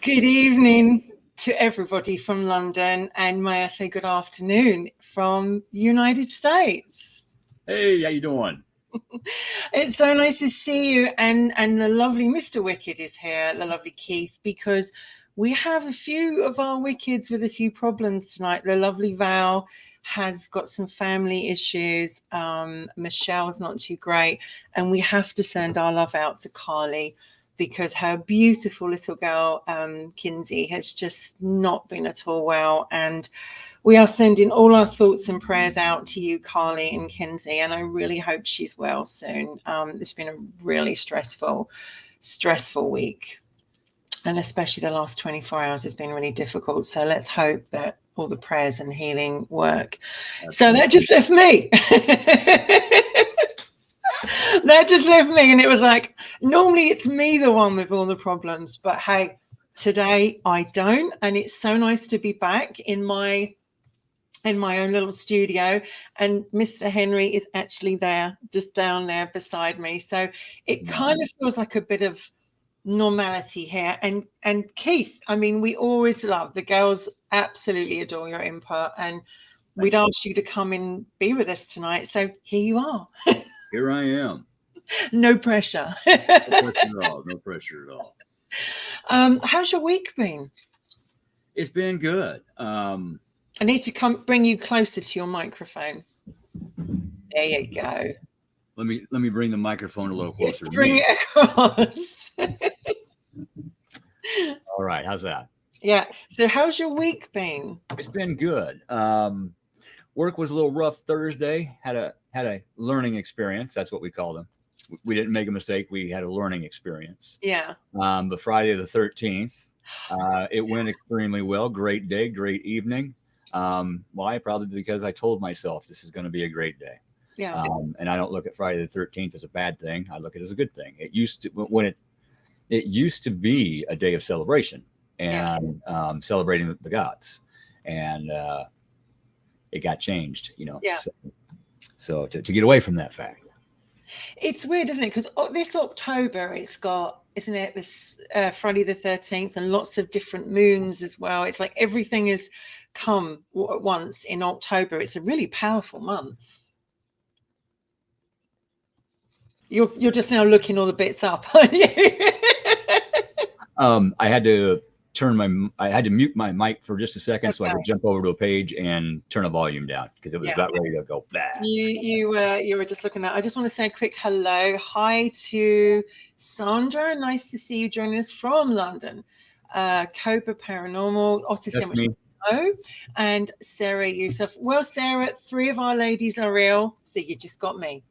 Good evening to everybody from London, and may I say good afternoon from the United States. Hey, how you doing? It's so nice to see you, and the lovely Mr. Wicked is here, the lovely Keith, because we have a few of our Wickeds with a few problems tonight. The lovely Val has got some family issues. Michelle's not too great, and we have to send our love out to Carly because her beautiful little girl, Kinsey, has just not been at all well. And we are sending all our thoughts and prayers out to you, Carly and Kinsey, and I really hope she's well soon. It's been a really stressful week, and especially the last 24 hours has been really difficult. So let's hope that all the prayers and healing work. So that just left me. That just left me, and it was like, normally it's me the one with all the problems, but hey, today I don't, and it's so nice to be back in my own little studio, and Mr. Henry is actually there, just down there beside me. So it kind of feels like a bit of normality here. And Keith, I mean, we always love, the girls absolutely adore your input, and we'd ask you to come and be with us tonight. So here you are. Here I am. No pressure. No pressure at all. No pressure at all. How's your week been? It's been good. I need to bring you closer to your microphone. There you go. Let me bring the microphone a little closer. Bring it across. All right, how's that? Yeah. So how's your week been? It's been good. Work was a little rough Thursday. Had a learning experience. That's what we called them. We didn't make a mistake. We had a learning experience. Yeah. But Friday the 13th, it went extremely well. Great day, great evening. Why? Probably because I told myself this is going to be a great day. Yeah. And I don't look at Friday the 13th as a bad thing. I look at it as a good thing. It used to be a day of celebration and celebrating the gods, and it got changed. Yeah. So to get away from that fact. It's weird, isn't it? Because this October, it's got, isn't it, this Friday the 13th, and lots of different moons as well. It's like everything has come at once in October. It's a really powerful month. You're just now looking all the bits up, aren't you? I had to mute my mic for just a second so I could jump over to a page and turn the volume down because it was about ready to go. Blah. You were just looking at. I just want to say a quick hello. Hi to Sandra. Nice to see you joining us from London. Cobra Paranormal, Otis and Sarah Youssef. Well, Sarah, 3 of our ladies are ill, so you just got me.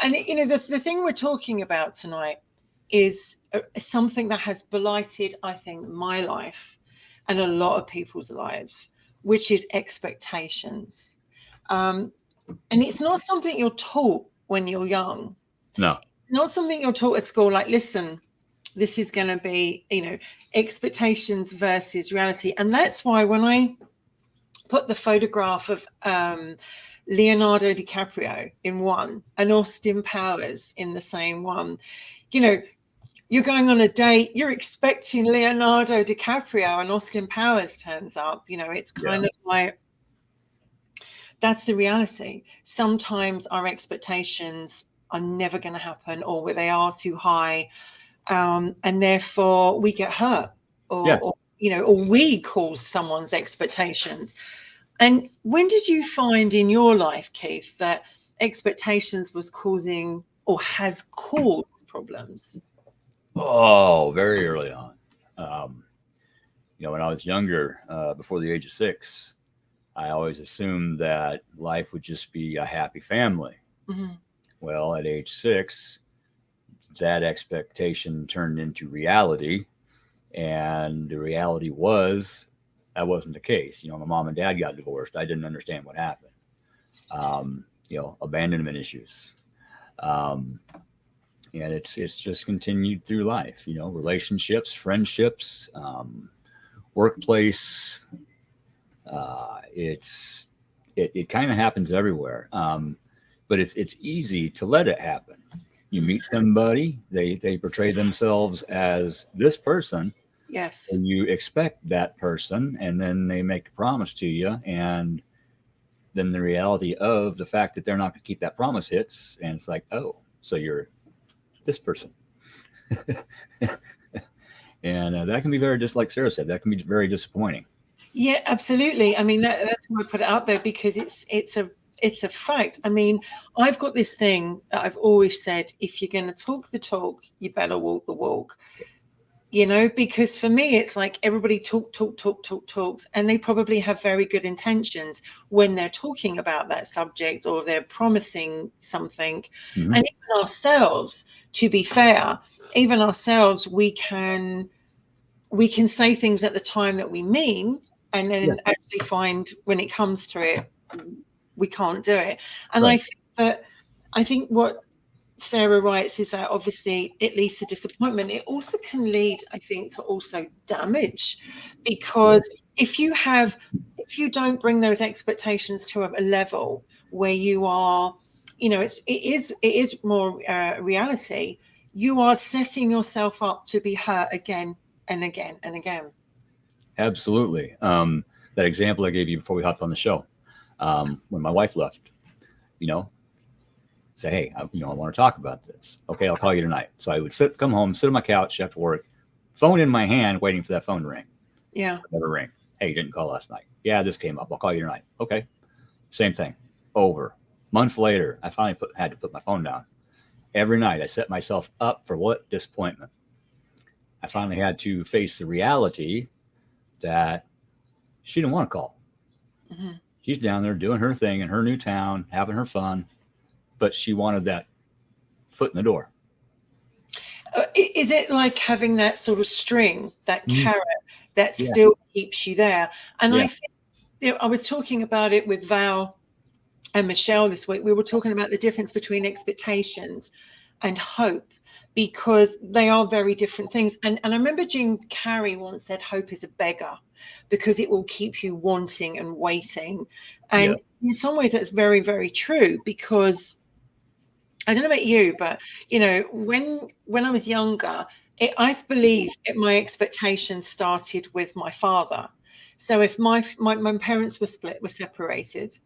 And the thing we're talking about tonight is something that has blighted, I think, my life and a lot of people's lives, which is expectations. And it's not something you're taught when you're young. No. It's not something you're taught at school, like, listen, this is going to be, expectations versus reality. And that's why when I put the photograph of Leonardo DiCaprio in one and Austin Powers in the same one, you're going on a date, you're expecting Leonardo DiCaprio, and Austin Powers turns up. It's kind of like, that's the reality. Sometimes our expectations are never going to happen, or they are too high, and therefore we get hurt, or we cause someone's expectations. And when did you find in your life, Keith, that expectations was causing or has caused problems? Oh, very early on. When I was younger, before the age of 6, I always assumed that life would just be a happy family. Mm-hmm. Well, at age 6, that expectation turned into reality. And the reality was that wasn't the case. My mom and dad got divorced. I didn't understand what happened. Abandonment issues. And it's just continued through life, relationships, friendships, workplace. It kind of happens everywhere. But it's easy to let it happen. You meet somebody, they portray themselves as this person, Yes. and you expect that person, and then they make a promise to you, and then the reality of the fact that they're not going to keep that promise hits, and it's like, oh, so you're this person. And that can be very, just like Sarah said, that can be very disappointing. Yeah, absolutely. I mean, that's why I put it out there, because it's a fact. I mean, I've got this thing that I've always said: if you're going to talk the talk, you better walk the walk. You know, because for me, it's like everybody talks, and they probably have very good intentions when they're talking about that subject or they're promising something. Mhm. And even ourselves, to be fair, even ourselves, we can say things at the time that we mean, and then actually find when it comes to it, we can't do it. And Right. I think what Sarah writes is that obviously it leads to disappointment. It also can lead, I think, to also damage, because if you don't bring those expectations to a level where you are, you know, it is more reality. You are setting yourself up to be hurt again and again and again. Absolutely. That example I gave you before we hopped on the show, when my wife left, you know, say, hey, I want to talk about this. Okay, I'll call you tonight. So I would come home, sit on my couch after work, phone in my hand, waiting for that phone to ring. Yeah. Never ring. Hey, you didn't call last night. Yeah, this came up. I'll call you tonight. Okay. Same thing. Over. Months later, I finally had to put my phone down. Every night I set myself up for what? Disappointment. I finally had to face the reality that she didn't want to call. Mm-hmm. She's down there doing her thing in her new town, having her fun, but she wanted that foot in the door. Is it like having that sort of string, that carrot that Yeah. still keeps you there? And Yeah. I think, I was talking about it with Val and Michelle this week. We were talking about the difference between expectations and hope, because they are very different things. And I remember Jim Carrey once said, hope is a beggar, because it will keep you wanting and waiting. And in some ways that's very, very true, because I don't know about you, but when I was younger, I believe my expectations started with my father. So if my parents were separated,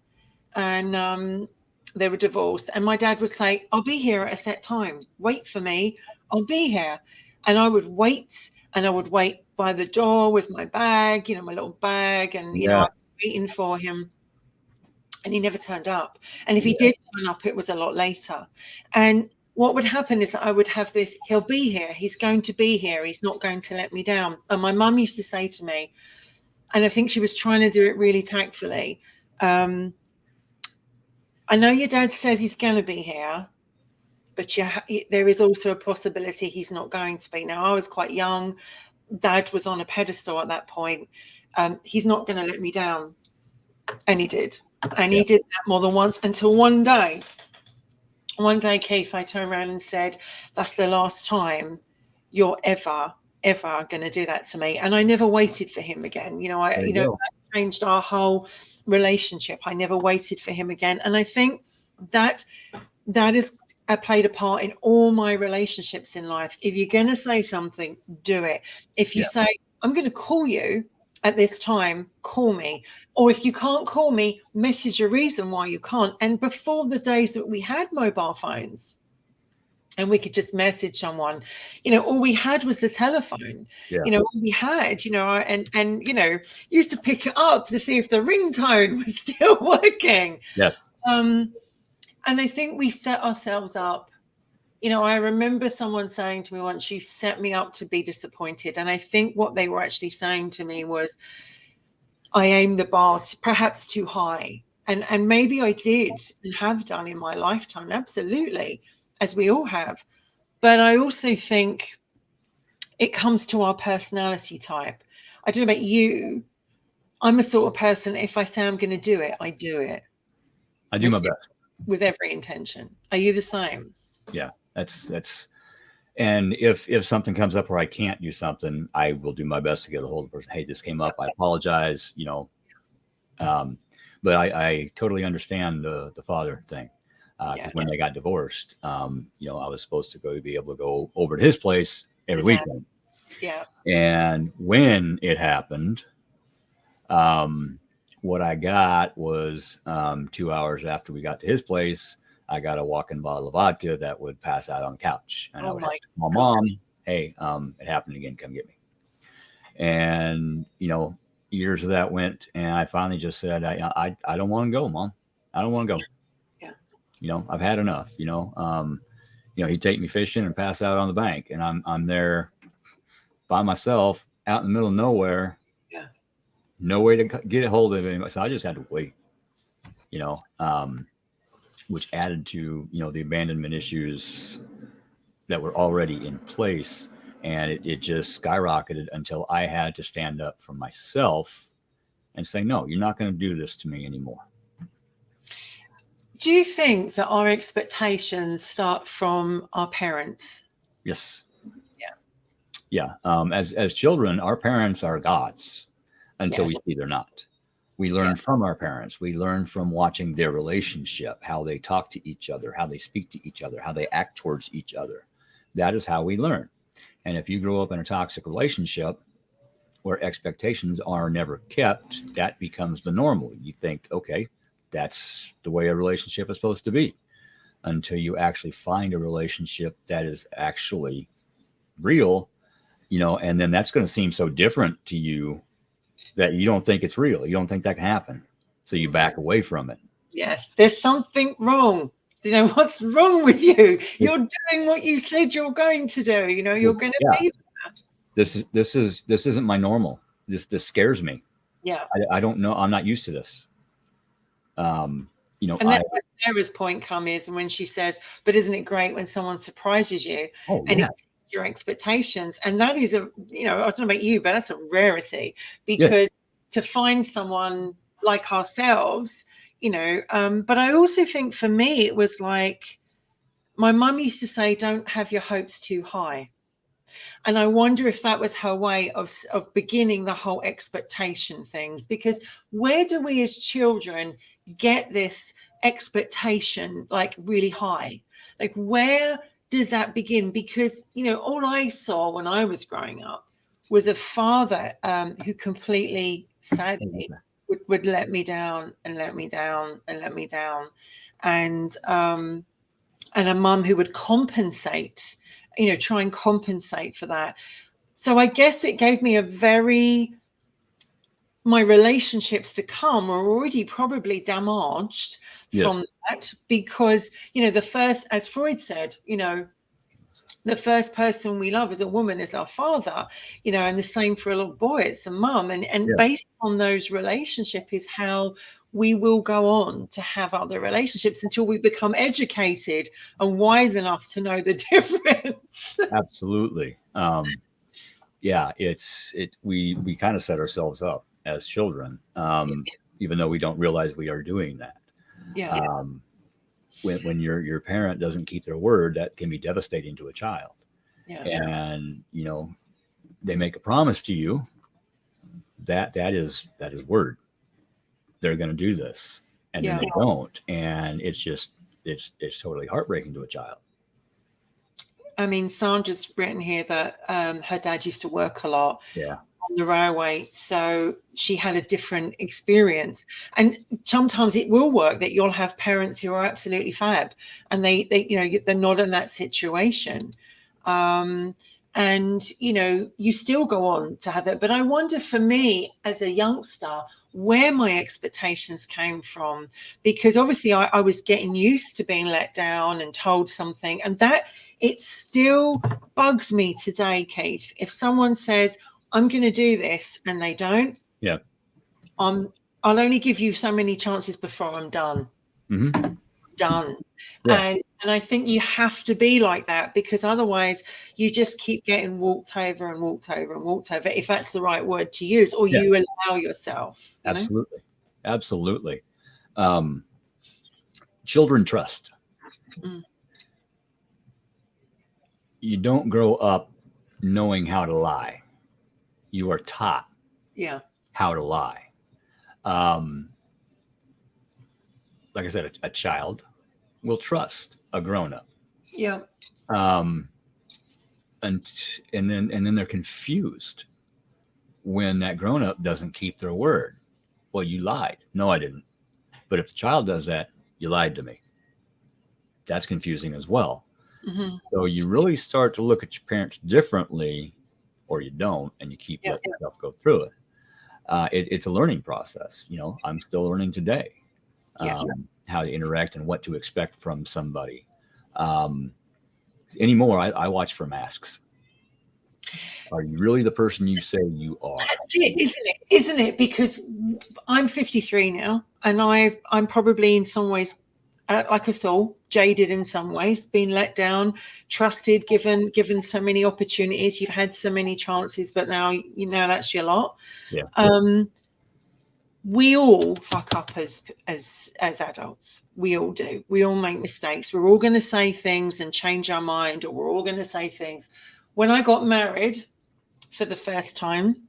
and they were divorced, and my dad would say, I'll be here at a set time, wait for me, I'll be here. And I would wait, and I would wait by the door with my bag, my little bag, and I was waiting for him, and he never turned up. And if he did turn up, it was a lot later. And what would happen is that I would have this, he'll be here, he's going to be here, he's not going to let me down. And my mum used to say to me, and I think she was trying to do it really tactfully, I know your dad says he's going to be here, but there is also a possibility he's not going to be. Now, I was quite young. Dad was on a pedestal at that point. He's not going to let me down. And he did. And he did that more than once, until one day, Keith, I turned around and said, that's the last time you're ever going to do that to me. And I never waited for him again. That changed our whole relationship. I never waited for him again. And I think that is played a part in all my relationships in life. If you're going to say something, do it. If you say, I'm going to call you at this time, call me. Or if you can't call me, message a reason why you can't. And before the days that we had mobile phones and we could just message someone, all we had was the telephone. All we had, and used to pick it up to see if the ringtone was still working. Yes. And I think we set ourselves up. I remember someone saying to me once, you set me up to be disappointed. And I think what they were actually saying to me was, I aimed the bar perhaps too high. And maybe I did and have done in my lifetime. Absolutely. As we all have. But I also think it comes to our personality type. I don't know about you. I'm a sort of person, if I say I'm going to do it, I do it. I do my best. With every intention. Are you the same? Yeah, that's. And if something comes up where I can't do something, I will do my best to get a hold of the person. Hey, this came up. I apologize. But I totally understand the father thing. Because when they got divorced, you know, I was supposed to be able to go over to his place every weekend. Yeah. And when it happened, what I got was 2 hours after we got to his place, I got a walk-in bottle of vodka that would pass out on the couch. And I would have to call Mom, hey, it happened again, come get me. And, you know, years of that went, and I finally just said, I don't want to go, Mom. I don't want to go. Yeah. You know, I've had enough, you know. He'd take me fishing and pass out on the bank, and I'm there by myself out in the middle of nowhere. Yeah. No way to get a hold of him. So I just had to wait, you know, which added to, you know, the abandonment issues that were already in place. And it just skyrocketed until I had to stand up for myself and say, no, you're not going to do this to me anymore. Do you think that our expectations start from our parents? Yes. Yeah. Yeah. As children, our parents are gods until we see they're not. We learn from our parents. We learn from watching their relationship, how they talk to each other, how they speak to each other, how they act towards each other. That is how we learn. And if you grow up in a toxic relationship where expectations are never kept, that becomes the normal. You think, okay, that's the way a relationship is supposed to be, until you actually find a relationship that is actually real, you know, and then that's going to seem so different to you that you don't think it's real. You don't think that can happen. So you back away from it. Yes, there's something wrong. You know, what's wrong with you? You're doing what you said you're going to do. You know, you're going to be there. This isn't my normal. This scares me. Yeah. I don't know. I'm not used to this. You know, and that's where Sarah's point comes when she says, but isn't it great when someone surprises you and it's your expectations? And that is you know, I don't know about you, but that's a rarity, because to find someone like ourselves, you know, but I also think for me, it was like my mum used to say, don't have your hopes too high. And I wonder if that was her way of beginning the whole expectation things, because where do we as children get this expectation like really high? Like, where does that begin? Because, you know, all I saw when I was growing up was a father who completely, sadly, would let me down and let me down and let me down. And a mum who would compensate, you know, try and compensate for that. So I guess it gave me my relationships to come were already probably damaged from that, because, you know, the first, as Freud said, you know, the first person we love as a woman is our father, you know, and the same for a little boy, it's a mum. And based on those relationships is how we will go on to have other relationships until we become educated and wise enough to know the difference. Absolutely. Yeah, we kind of set ourselves up as children, even though we don't realize we are doing that. Yeah. When your parent doesn't keep their word, that can be devastating to a child. Yeah. And, you know, they make a promise to you that is word. They're going to do this, and then they don't. And it's totally heartbreaking to a child. I mean, Sandra's written here that her dad used to work a lot on the railway, so she had a different experience. And sometimes it will work that you'll have parents who are absolutely fab, and they you know, they're not in that situation. And, you know, you still go on to have that. But I wonder, for me as a youngster, where my expectations came from, because obviously I was getting used to being let down and told something, and that it still bugs me today, Keith. If someone says, I'm going to do this, and they don't, I'll only give you so many chances before I'm done. Mm-hmm. Done. And I think you have to be like that, because otherwise you just keep getting walked over and walked over and walked over, if that's the right word to use, or you allow yourself. Absolutely. Absolutely. Children trust. You don't grow up knowing how to lie. You are taught how to lie. Like I said, a child will trust a grown-up. Yeah. Um, and then they're confused when that grown-up doesn't keep their word. Well, you lied. No, I didn't. But if the child does that, you lied to me. That's confusing as well. Mm-hmm. So you really start to look at your parents differently, or you don't, and you keep letting yourself go through it. It's a learning process. I'm still learning today how to interact and what to expect from somebody. Anymore, I watch for masks. Are you really the person you say you are? That's it, isn't it? Because I'm 53 now, and I'm probably in some ways, like us all, jaded in some ways, been let down, trusted, given so many opportunities. You've had so many chances, but now that's your lot. Yeah. We all fuck up as adults. We all do. We all make mistakes. We're all going to say things and change our mind, or we're all going to say things. When I got married for the first time,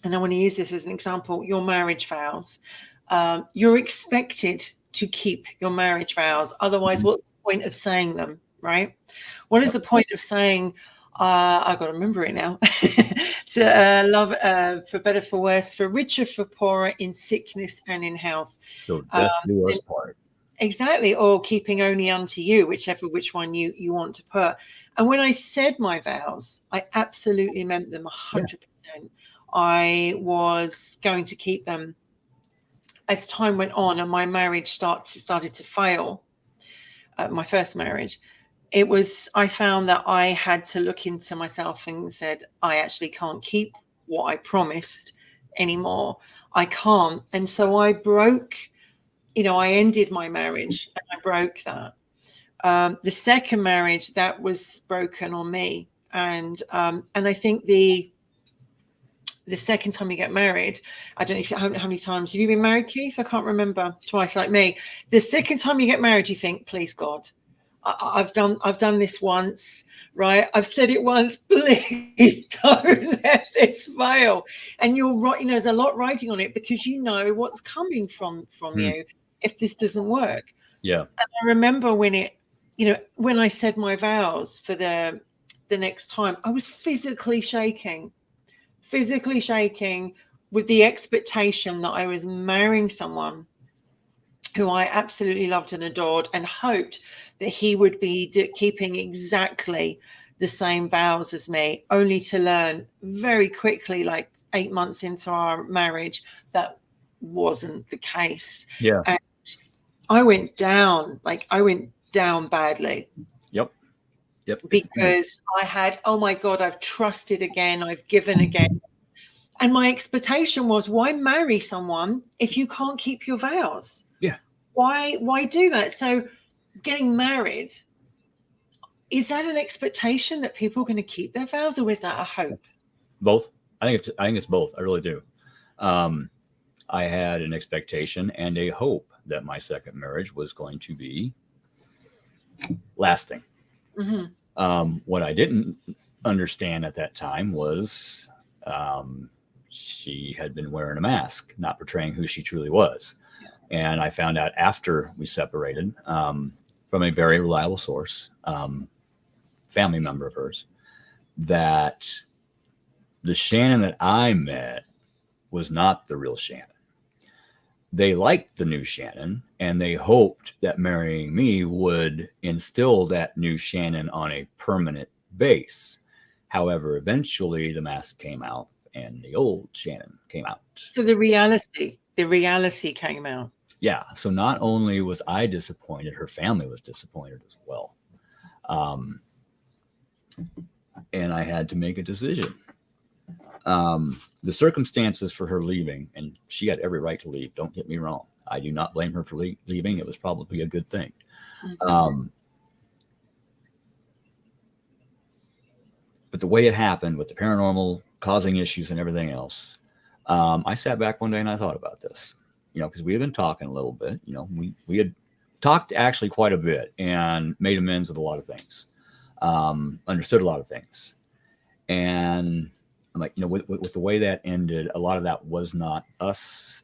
and I want to use this as an example, your marriage vows. You're expected to keep your marriage vows. Otherwise, what's the point of saying them, right? What is the point of saying, I got to remember it now, to love for better, for worse, for richer, for poorer, in sickness and in health. So death do us part. Exactly, or keeping only unto you, which one you want to put. And when I said my vows, I absolutely meant them 100%. I was going to keep them. As time went on and my marriage started to fail, my first marriage, I found that I had to look into myself and said, I actually can't keep what I promised anymore. I can't. And so I broke, I ended my marriage and I broke that. The second marriage, that was broken on me. And I think the second time you get married, I don't know how many times have you been married, Keith? I can't remember. Twice, like me. The second time you get married, you think, please God, I've done this once, right? I've said it once. Please don't let this fail. And you're right. There's a lot riding on it because you know what's coming from you if this doesn't work. Yeah. And I remember when when I said my vows for the next time, I was physically shaking with the expectation that I was marrying someone who I absolutely loved and adored, and hoped that he would be keeping exactly the same vows as me, only to learn very quickly, like 8 months into our marriage, that wasn't the case. Yeah. And I went down badly. Yep. Because I had, oh my God, I've trusted again, I've given again. And my expectation was, why marry someone if you can't keep your vows? Yeah. Why do that? So getting married, is that an expectation that people are going to keep their vows, or is that a hope? Both. I think it's both. I really do. I had an expectation and a hope that my second marriage was going to be lasting. Mm-hmm. What I didn't understand at that time was she had been wearing a mask, not portraying who she truly was. And I found out after we separated from a very reliable source, family member of hers, that the Shannon that I met was not the real Shannon. They liked the new Shannon, and they hoped that marrying me would instill that new Shannon on a permanent base. However, eventually the mask came out and the old Shannon came out. So the reality came out. Yeah. So not only was I disappointed, her family was disappointed as well. And I had to make a decision. The circumstances for her leaving, and she had every right to leave, don't get me wrong. I do not blame her for leaving. It was probably a good thing. Mm-hmm. But the way it happened with the paranormal causing issues and everything else, I sat back one day and I thought about this, because we had been talking a little bit, we had talked actually quite a bit and made amends with a lot of things, understood a lot of things. And I'm like, with the way that ended, a lot of that was not us.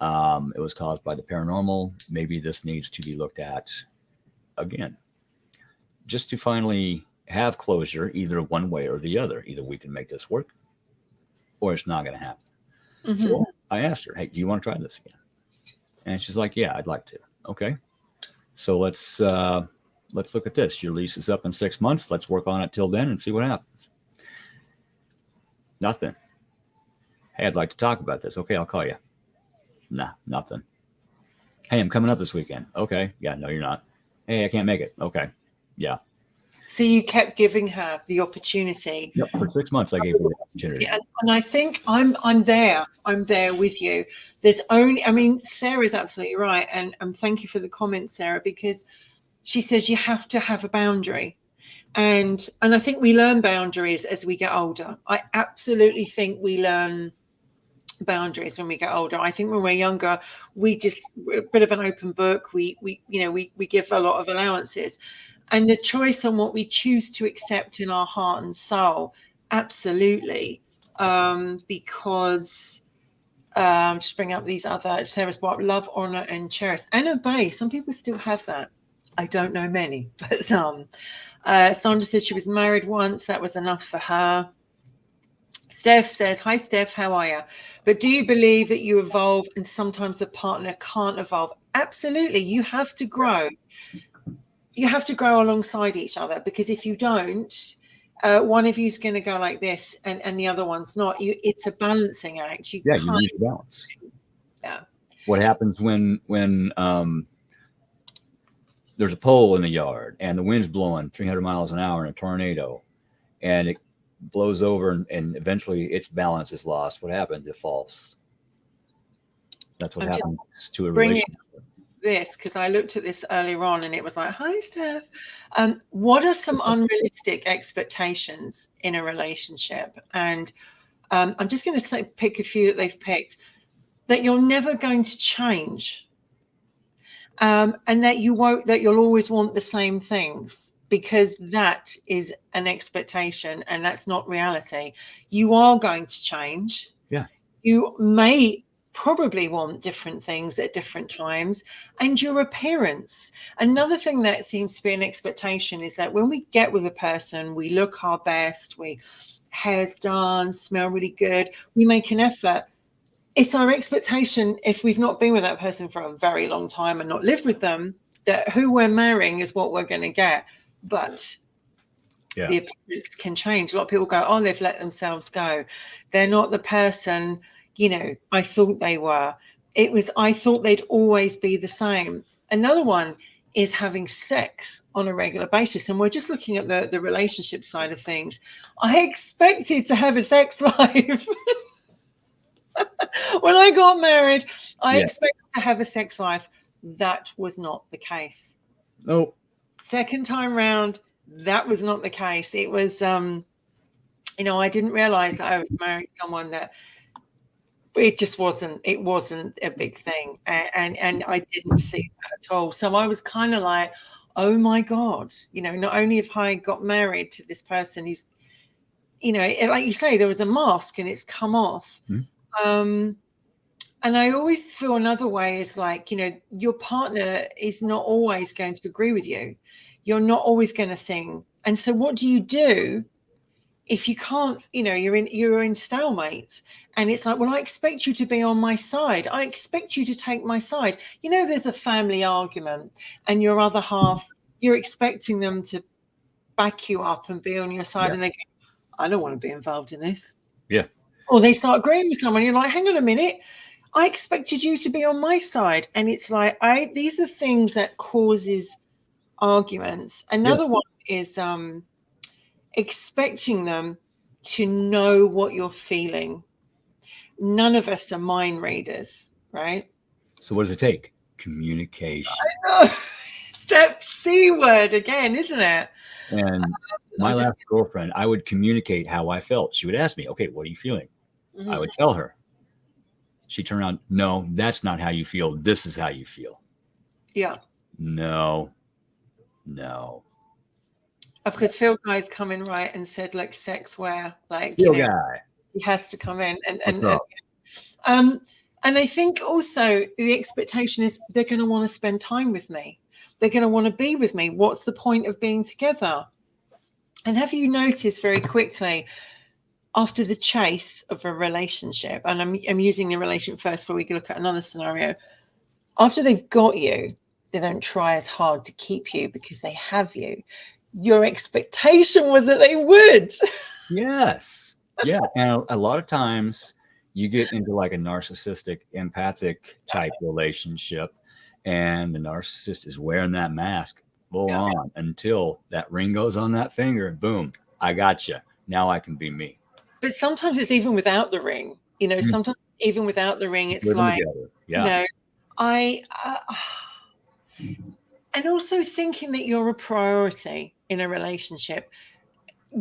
It was caused by the paranormal. Maybe this needs to be looked at again, just to finally have closure, either one way or the other. Either we can make this work or it's not going to happen. Mhm. So I asked her, hey, do you want to try this again? And she's like, yeah, I'd like to. Okay. So let's look at this. Your lease is up in 6 months. Let's work on it till then and see what happens. Nothing. Hey, I'd like to talk about this. Okay, I'll call you. Nah, nothing. Hey, I'm coming up this weekend. Okay. Yeah, no, you're not. Hey, I can't make it. Okay. Yeah. So you kept giving her the opportunity. Yep. For 6 months, I gave her the opportunity. And I think I'm there. I'm there with you. I mean, Sarah's absolutely right. And thank you for the comment, Sarah, because she says you have to have a boundary. And I think we learn boundaries as we get older. I absolutely think we learn boundaries when we get older. I think when we're younger, we're a bit of an open book. We give a lot of allowances. And the choice on what we choose to accept in our heart and soul, absolutely. Because just bring up these other, Sarah's brought up love, honor, and cherish, and obey. Some people still have that. I don't know many, but some. Sandra said she was married once. That was enough for her. Steph says, hi, Steph, how are you? But do you believe that you evolve and sometimes a partner can't evolve? Absolutely. You have to grow. You have to grow alongside each other, because if you don't, one of you is going to go like this and the other one's not. It's a balancing act. You lose your balance. Yeah. What happens when there's a pole in the yard and the wind's blowing 300 miles an hour in a tornado and it blows over and eventually its balance is lost? What happens? It falls. That's what happens to a relationship. This, because I looked at this earlier on and it was like, hi, Steph. What are some unrealistic expectations in a relationship? And I'm just going to pick a few that they've picked. That you're never going to change. And that you'll always want the same things, because that is an expectation and that's not reality. You are going to change. Yeah. You may probably want different things at different times, and your appearance. Another thing that seems to be an expectation is that when we get with a person, we look our best, we hair's done, smell really good, we make an effort. It's our expectation, if we've not been with that person for a very long time and not lived with them, that who we're marrying is what we're going to get. But the appearance can change. A lot of people go, oh, they've let themselves go. They're not the person, I thought they were. I thought they'd always be the same. Another one is having sex on a regular basis. And we're just looking at the relationship side of things. I expected to have a sex life. When I got married, I expected to have a sex life. That was not the case. Oh. Second time round, that was not the case. It was, I didn't realize that I was marrying someone that it wasn't a big thing. And I didn't see that at all. So I was kind of like, oh my God, not only have I got married to this person who's, like you say, there was a mask and it's come off. Mm-hmm. And I always feel another way is like, your partner is not always going to agree with you. You're not always going to sing. And so what do you do if you can't, you're in stalemate? And it's like, well, I expect you to be on my side. I expect you to take my side. There's a family argument and your other half, you're expecting them to back you up and be on your side. Yeah. And they go, I don't want to be involved in this. Yeah. Or they start agreeing with someone. You're like, hang on a minute. I expected you to be on my side. And it's like, these are things that causes arguments. Another one is expecting them to know what you're feeling. None of us are mind readers, right? So what does it take? Communication. I know. It's that C word again, isn't it? And my last girlfriend, I would communicate how I felt. She would ask me, okay, what are you feeling? Mm-hmm. I would tell her. She turned around, no, that's not how you feel. This is how you feel. Yeah. No. Of course, Phil Guy's come in right and said, like, sex where, like, Phil Guy. He has to come in. And I think also the expectation is they're going to want to spend time with me. they're going to want to be with me. What's the point of being together? And have you noticed very quickly after the chase of a relationship, and I'm using the relationship first before we can look at another scenario, after they've got you, they don't try as hard to keep you because they have you. Your expectation was that they would. Yes. Yeah. And a lot of times you get into like a narcissistic, empathic type relationship, and the narcissist is wearing that mask full on until that ring goes on that finger. Boom. I got you. Now I can be me. But sometimes it's even without the ring. You know, sometimes even without the ring, it's Living like, together. Yeah. you know, and also thinking that you're a priority in a relationship.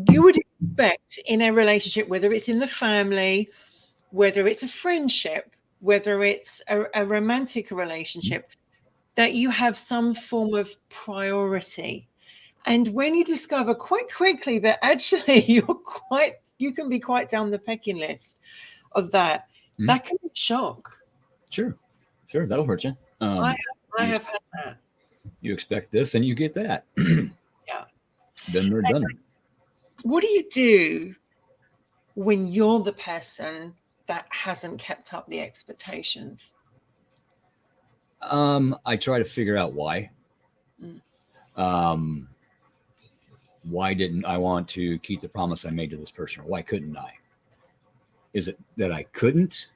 You would expect in a relationship, whether it's in the family, whether it's a friendship, whether it's a romantic relationship, that you have some form of priority. And when you discover quite quickly that actually you can be quite down the pecking list of that, that can be a shock. Sure. That'll hurt you. I have had that. You expect this and you get that. Yeah. Been there, done it. What do you do when you're the person that hasn't kept up the expectations? I try to figure out why. Why didn't I want to keep the promise I made to this person? Or why couldn't I? Is it that I couldn't,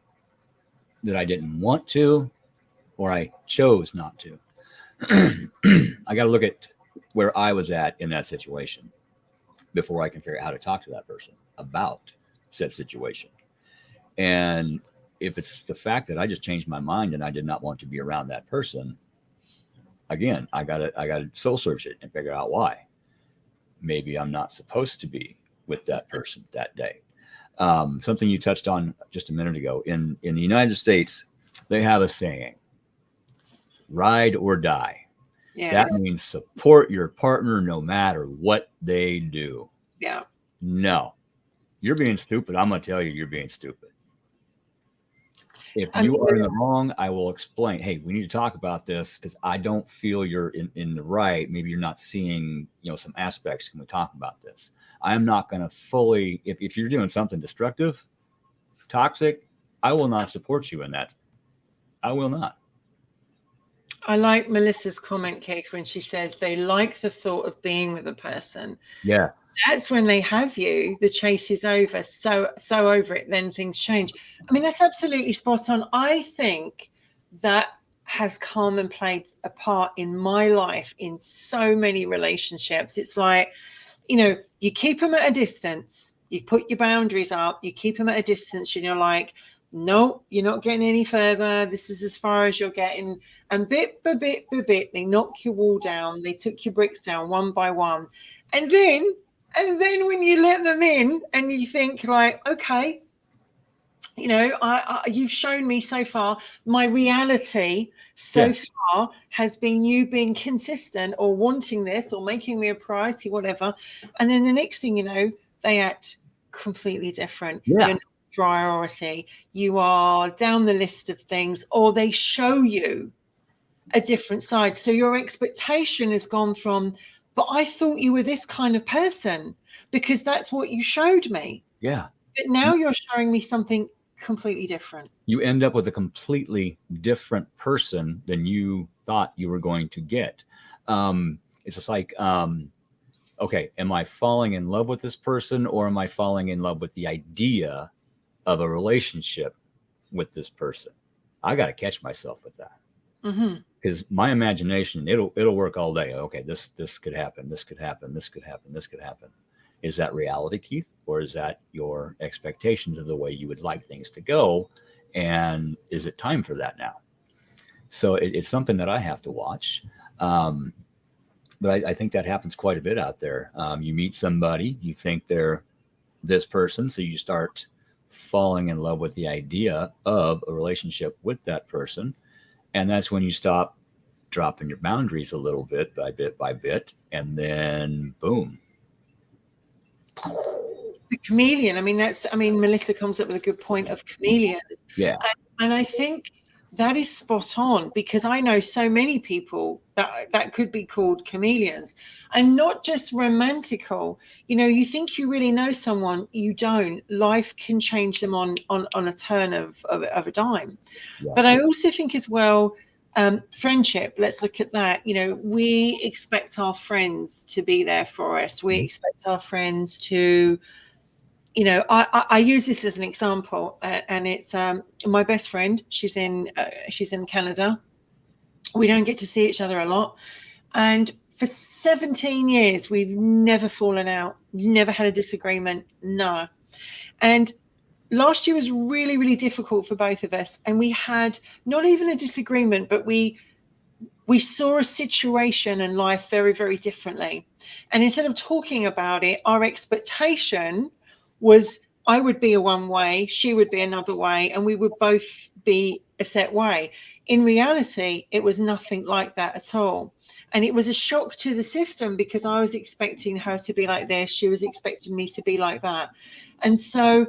that I didn't want to, or I chose not to? I got to look at where I was at in that situation before I can figure out how to talk to that person about said situation. And if it's the fact that I just changed my mind and I did not want to be around that person, again, I gotta soul search it and figure out why. Maybe I'm not supposed to be with that person that day. Something you touched on just a minute ago. In the United States, they have a saying, ride or die. Yeah. That means support your partner no matter what they do. Yeah. No, you're being stupid. I'm going to tell you, you're being stupid. If you are in the wrong, I will explain. Hey, we need to talk about this because I don't feel you're in the right. Maybe you're not seeing, some aspects. Can we talk about this? I am not going to fully, if you're doing something destructive, toxic, I will not support you in that. I will not. I like Melissa's comment, Keith, when she says they like the thought of being with a person. Yes. That's when they have you, the chase is over. So over it, then things change. I mean, that's absolutely spot on. I think that has come and played a part in my life in so many relationships. It's like, you keep them at a distance, you put your boundaries up, you keep them at a distance, and you're like, no, you're not getting any further. This is as far as you're getting. And bit by bit by bit, they knock your wall down. They took your bricks down one by one. And then when you let them in and you think like, okay, you've shown me so far, my reality so far has been you being consistent or wanting this or making me a priority, whatever. And then the next thing you know, they act completely different. Yeah. You're priority, you are down the list of things, or they show you a different side. So your expectation has gone from, but I thought you were this kind of person because that's what you showed me. Yeah. But now you're showing me something completely different. You end up with a completely different person than you thought you were going to get. It's just like, okay, am I falling in love with this person, or am I falling in love with the idea of a relationship with this person? I got to catch myself with that, because my imagination, it'll work all day. Okay, this could happen, this could happen, this could happen, this could happen. Is that reality, Keith, or is that your expectations of the way you would like things to go? And is it time for that now? So it's something that I have to watch. But I think that happens quite a bit out there. You meet somebody, you think they're this person, so you start falling in love with the idea of a relationship with that person. And that's when you stop dropping your boundaries a little bit by bit. And then boom. The chameleon. Melissa comes up with a good point of chameleons. Yeah. And I think that is spot on, because I know so many people that could be called chameleons, and not just romantical. You know, you think you really know someone, you don't. Life can change them on a turn of a dime. Yeah. But I also think as well, friendship, let's look at that. You know, we expect our friends to be there for us. We expect our friends to, you know, I use this as an example, and it's my best friend. She's in Canada. We don't get to see each other a lot, and for 17 years we've never fallen out, never had a disagreement, no. And last year was really, really difficult for both of us, and we had not even a disagreement, but we saw a situation in life very, very differently. And instead of talking about it, our expectation was I would be a one way, she would be another way, and we would both be a set way. In reality, it was nothing like that at all. And it was a shock to the system, because I was expecting her to be like this. She was expecting me to be like that. And so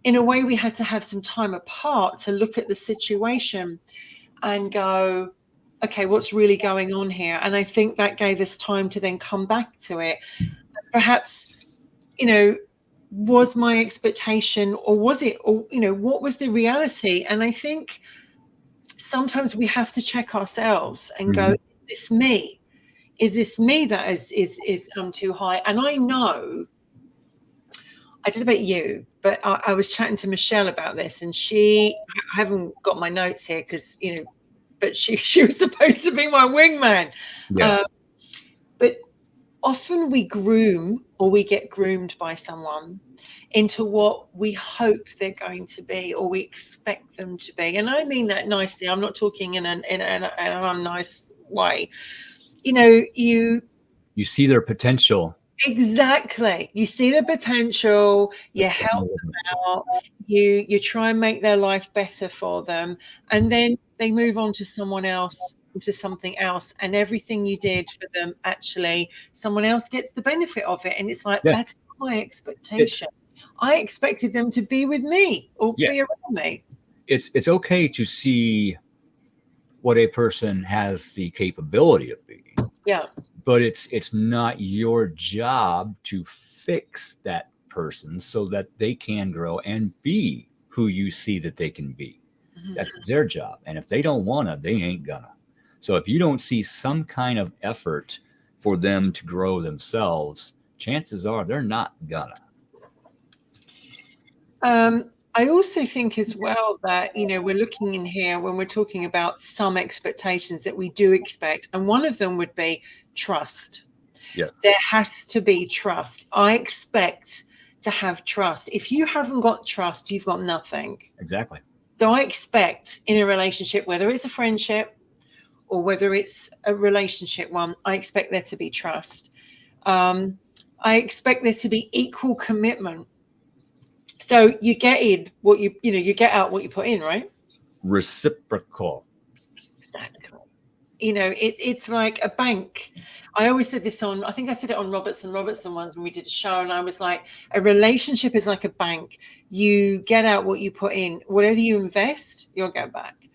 in a way, we had to have some time apart to look at the situation and go, okay, what's really going on here? And I think that gave us time to then come back to it. Perhaps, you know, was my expectation, or was it, or, you know, what was the reality? And I think sometimes we have to check ourselves and go, is this me? Is this me that is too high? And I know, I don't know about you, but I was chatting to Michelle about this, and I haven't got my notes here because, you know, but she was supposed to be my wingman. Yeah. But often we groom, or we get groomed by someone into what we hope they're going to be, or we expect them to be. And I mean that nicely. I'm not talking in an unnice way. You know, you see their potential. Exactly. You see the potential, you help them out, you try and make their life better for them, and then they move on to someone else, to something else, and everything you did for them, actually someone else gets the benefit of it. And it's like, that's my expectation. I expected them to be with me, or be around me. It's okay to see what a person has the capability of being. Yeah. But it's not your job to fix that person so that they can grow and be who you see that they can be. That's their job. And if they don't want to, they ain't gonna. So if you don't see some kind of effort for them to grow themselves, chances are they're not gonna. I also think as well that, you know, we're looking in here when we're talking about some expectations that we do expect. And one of them would be trust. Yeah. There has to be trust. I expect to have trust. If you haven't got trust, you've got nothing. Exactly. So I expect in a relationship, whether it's a friendship or whether it's a relationship one, I expect there to be trust. I expect there to be equal commitment. So you get in what you get out what you put in, right? Reciprocal. Exactly. You know, it's like a bank. I always said this I think I said it on Robertson once when we did a show, and I was like, a relationship is like a bank. You get out what you put in. Whatever you invest, you'll get back.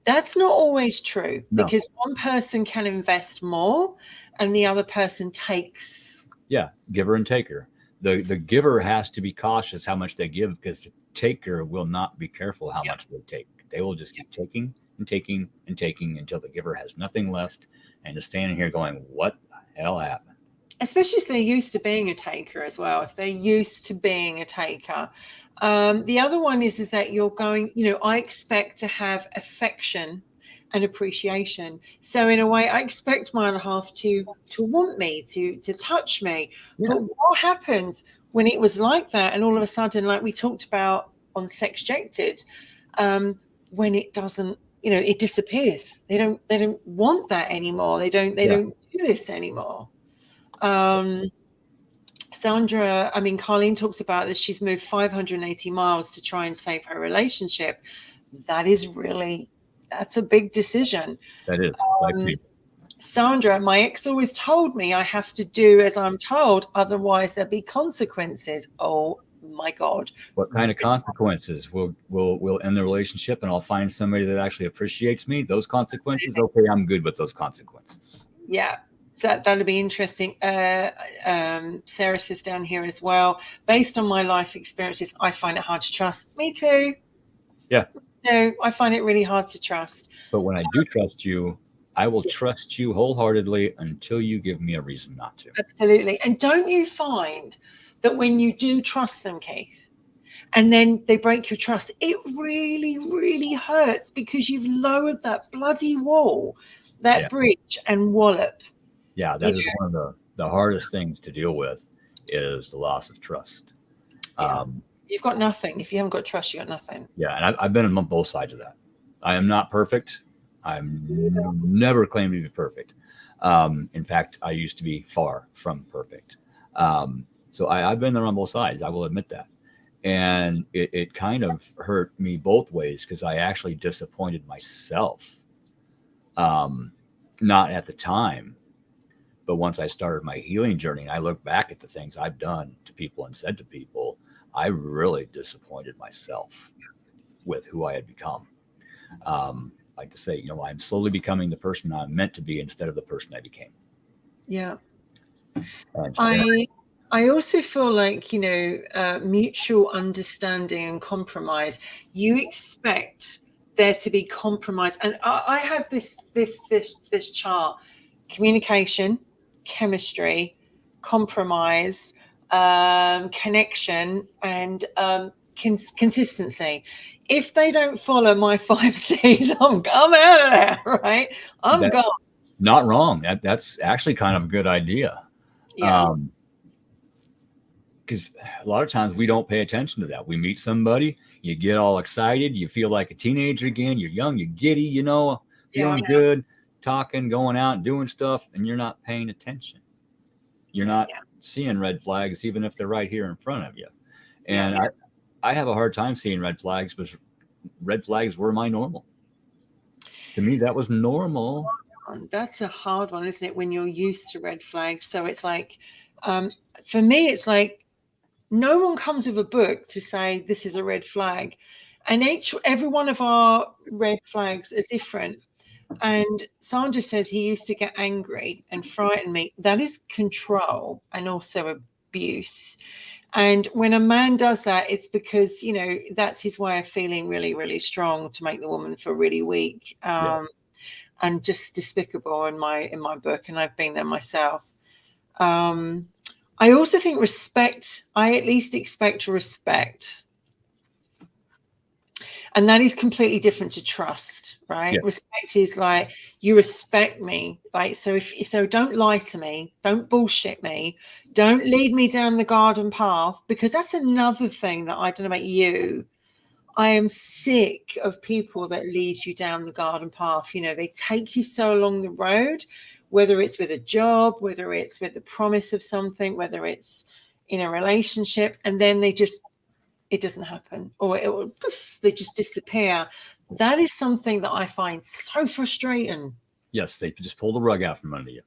That's not always true, because one person can invest more and the other person takes. Yeah, giver and taker. The giver has to be cautious how much they give, because the taker will not be careful how much they take. They will just keep taking and taking and taking until the giver has nothing left and is standing here going, what the hell happened? Especially if they're used to being a taker as well. If they're used to being a taker. The other one is that you're going, you know, I expect to have affection and appreciation. So in a way, I expect my other half to want me, to touch me. Yeah. But what happens when it was like that, and all of a sudden, like we talked about on Sexjected, when it doesn't, you know, it disappears. They don't want that anymore. They don't do this anymore. Sandra, I mean, Carlene talks about this. She's moved 580 miles to try and save her relationship. That is really, that's a big decision. That is. Sandra, my ex always told me I have to do as I'm told, otherwise there'll be consequences. Oh, my God. What kind of consequences will end the relationship, and I'll find somebody that actually appreciates me? Those consequences, okay, I'm good with those consequences. Yeah. So that'll be interesting. Sarah says down here as well, based on my life experiences, I find it hard to trust. Me too. Yeah. So I find it really hard to trust. But when I do trust you, I will trust you wholeheartedly until you give me a reason not to. Absolutely. And don't you find that when you do trust them, Keith, and then they break your trust, it really, really hurts because you've lowered that bloody wall, that bridge, and wallop. Yeah, that is one of the hardest things to deal with, is the loss of trust. Yeah. You've got nothing. If you haven't got trust, you got nothing. Yeah, and I've been on both sides of that. I am not perfect. I'm never claimed to be perfect. In fact, I used to be far from perfect. So I've been there on both sides. I will admit that. And it kind of hurt me both ways, because I actually disappointed myself. Not at the time, but once I started my healing journey and I look back at the things I've done to people and said to people, I really disappointed myself with who I had become. Like to say, I'm slowly becoming the person I'm meant to be instead of the person I became. Yeah. I also feel like, mutual understanding and compromise. You expect there to be compromise. And I have this chart: communication, chemistry, compromise, connection, and consistency. If they don't follow my 5 C's, I'm out of there, right? I'm gone. Not wrong. That's actually kind of a good idea. Yeah. Because a lot of times we don't pay attention to that. We meet somebody, you get all excited, you feel like a teenager again, you're young, you're giddy, feeling good, talking, going out and doing stuff, and you're not paying attention. You're not seeing red flags, even if they're right here in front of you. And I have a hard time seeing red flags, because red flags were my normal. To me, that was normal. That's a hard one, isn't it? When you're used to red flags. So it's like, for me, it's like, no one comes with a book to say this is a red flag, and every one of our red flags are different. And Sandra says he used to get angry and frighten me. That is control and also abuse. And when a man does that, it's because, that's his way of feeling really, really strong to make the woman feel really weak, and just despicable in my book. And I've been there myself. I also think respect, I at least expect respect. And that is completely different to trust, right? Yeah. Respect is like, you respect me. Like, so don't lie to me. Don't bullshit me. Don't lead me down the garden path, because that's another thing that I don't know about you. I am sick of people that lead you down the garden path. They take you so along the road, whether it's with a job, whether it's with the promise of something, whether it's in a relationship, and then it doesn't happen, or they just disappear. That is something that I find so frustrating. Yes, they just pull the rug out from under you.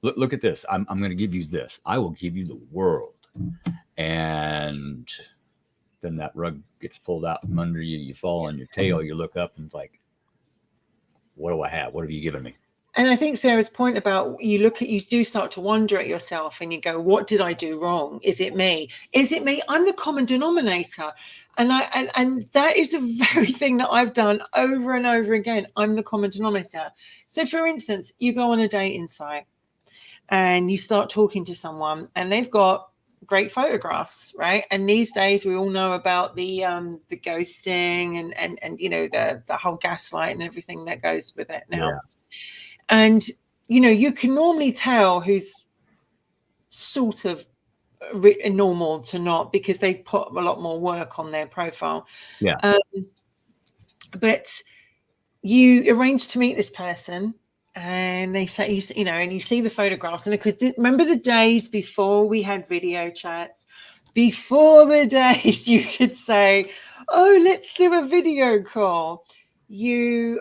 Look at this. I'm going to give you this. I will give you the world. And then that rug gets pulled out from under you. You fall on your tail. You look up and it's like, what do I have? What have you given me? And I think Sarah's point about you do start to wonder at yourself, and you go, what did I do wrong? Is it me? Is it me? I'm the common denominator. And that is a very thing that I've done over and over again. I'm the common denominator. So for instance, you go on a dating site and you start talking to someone, and they've got great photographs, right? And these days we all know about the ghosting and the whole gaslight and everything that goes with it now. Yeah. And, you can normally tell who's sort of normal to not, because they put a lot more work on their profile. Yeah. But you arrange to meet this person, and they say, and you see the photographs. And because remember the days before we had video chats, before the days you could say, oh, let's do a video call. You've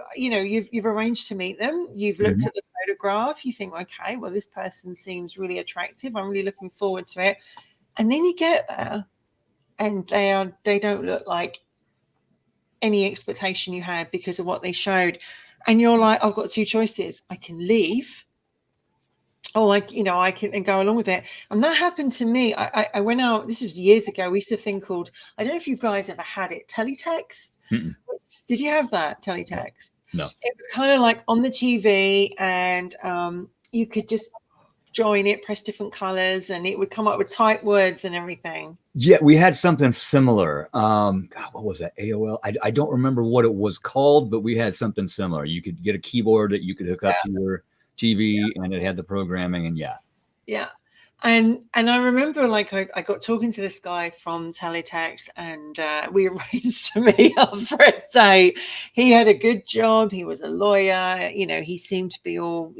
arranged to meet them. You've looked at the photograph. You think, okay, well, this person seems really attractive. I'm really looking forward to it. And then you get there and they don't look like any expectation you had because of what they showed. And you're like, I've got two choices. I can leave, or I can and go along with it. And that happened to me. I went out, this was years ago. We used to thing called, I don't know if you guys ever had it, teletext. Mm-mm. Did you have that, teletext? No. It was kind of like on the TV, and you could just join it, press different colors, and it would come up with type words and everything. Yeah, we had something similar. God, what was that? AOL? I don't remember what it was called, but we had something similar. You could get a keyboard that you could hook up to your TV, and it had the programming, and yeah. And I remember, like, I got talking to this guy from teletext, and we arranged to meet up for a date. He had a good job. He was a lawyer. He seemed to be all,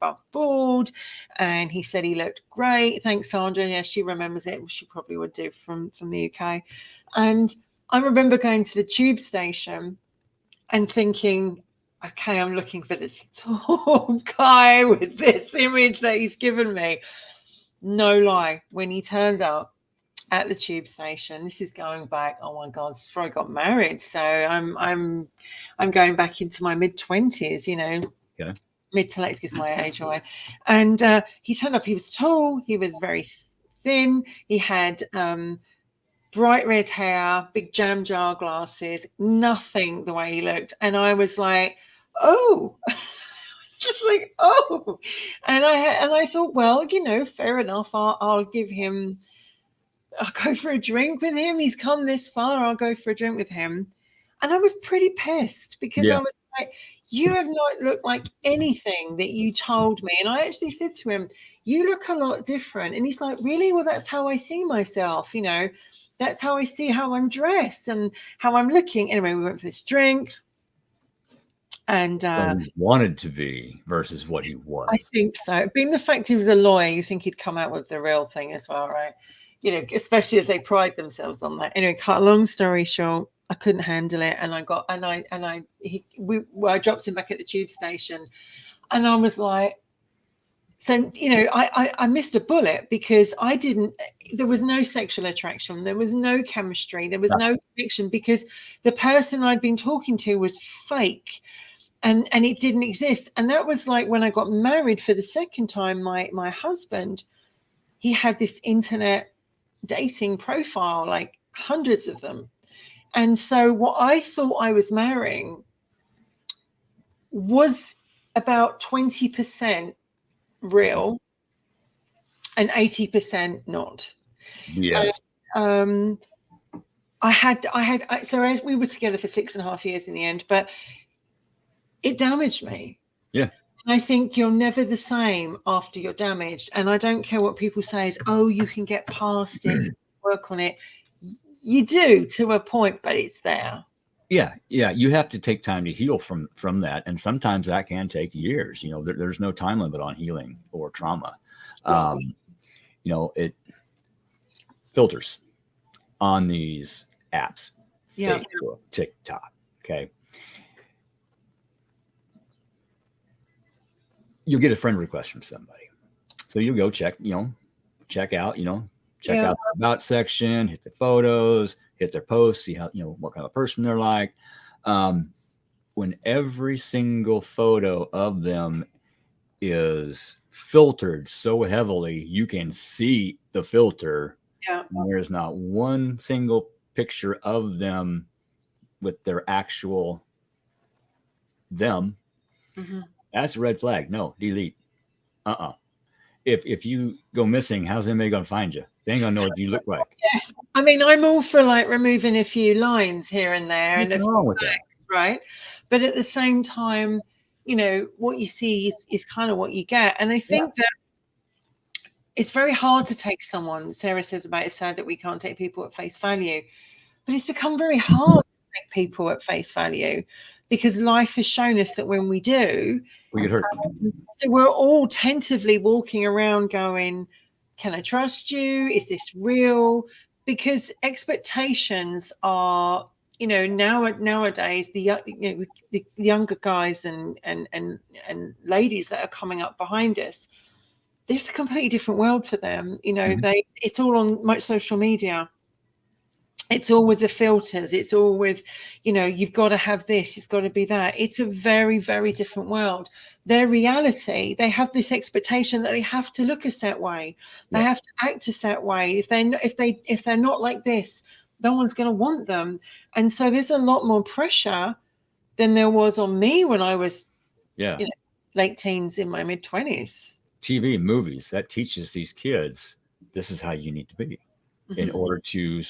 above board. And he said he looked great. Thanks, Sandra. Yeah, she remembers it. She probably would do from the UK. And I remember going to the tube station and thinking, okay, I'm looking for this tall guy with this image that he's given me. No lie, when he turned up at the tube station, this is going back, oh my God, it's before I got married. So I'm going back into my mid-20s, Okay. Mid to late is my age away. And he turned up, he was tall, he was very thin, he had bright red hair, big jam jar glasses, nothing the way he looked. And I was like, oh. Just like, oh, and I thought, well, fair enough. I'll give him. I'll go for a drink with him. He's come this far. I'll go for a drink with him. And I was pretty pissed because I was like, you have not looked like anything that you told me. And I actually said to him, you look a lot different. And he's like, really? Well, that's how I see myself. That's how I see how I'm dressed and how I'm looking. Anyway, we went for this drink. And what he wanted to be versus what he was. I think so. Being the fact he was a lawyer, you think he'd come out with the real thing as well, right? Especially as they pride themselves on that. Anyway, cut a long story short, I couldn't handle it, and I dropped him back at the tube station, and I was like, so I missed a bullet because there was no sexual attraction, there was no chemistry, there was no connection, because the person I'd been talking to was fake. And it didn't exist. And that was like when I got married for the second time, my husband, he had this internet dating profile, like hundreds of them. And so what I thought I was marrying was about 20% real and 80% not. Yes. So as we were together for 6.5 years in the end, but it damaged me. Yeah. And I think you're never the same after you're damaged. And I don't care what people say is, oh, you can get past it, you can work on it. You do to a point, but it's there. Yeah. You have to take time to heal from that. And sometimes that can take years. There's no time limit on healing or trauma. It filters on these apps, Facebook, TikTok. Okay. You'll get a friend request from somebody. So you'll go check out the about section, hit the photos, hit their posts, see how, what kind of person they're like. When every single photo of them is filtered so heavily, you can see the filter. Yeah. And there's not one single picture of them with their actual them. Mm-hmm. That's a red flag. No, delete. If you go missing, how's anybody going to find you? They ain't going to know what you look like. Yes. I mean, I'm all for like removing a few lines here and there. What's wrong with that? Right. But at the same time, what you see is kind of what you get. And I think that it's very hard to take someone, Sarah says about it's sad that we can't take people at face value, but it's become very hard to take people at face value because life has shown us that when we do, we get hurt. So we're all tentatively walking around going, can I trust you? Is this real? Because expectations are, nowadays the younger guys and ladies that are coming up behind us, there's a completely different world for them. It's all on much social media. It's all with the filters. It's all with, you've got to have this, it's got to be that. It's a very, very different world. Their reality, they have this expectation that they have to look a set way. They Yeah. have to act a set way. If they're not like this, no one's going to want them. And so there's a lot more pressure than there was on me when I was late teens in my mid-20s. TV, movies, that teaches these kids this is how you need to be in order to,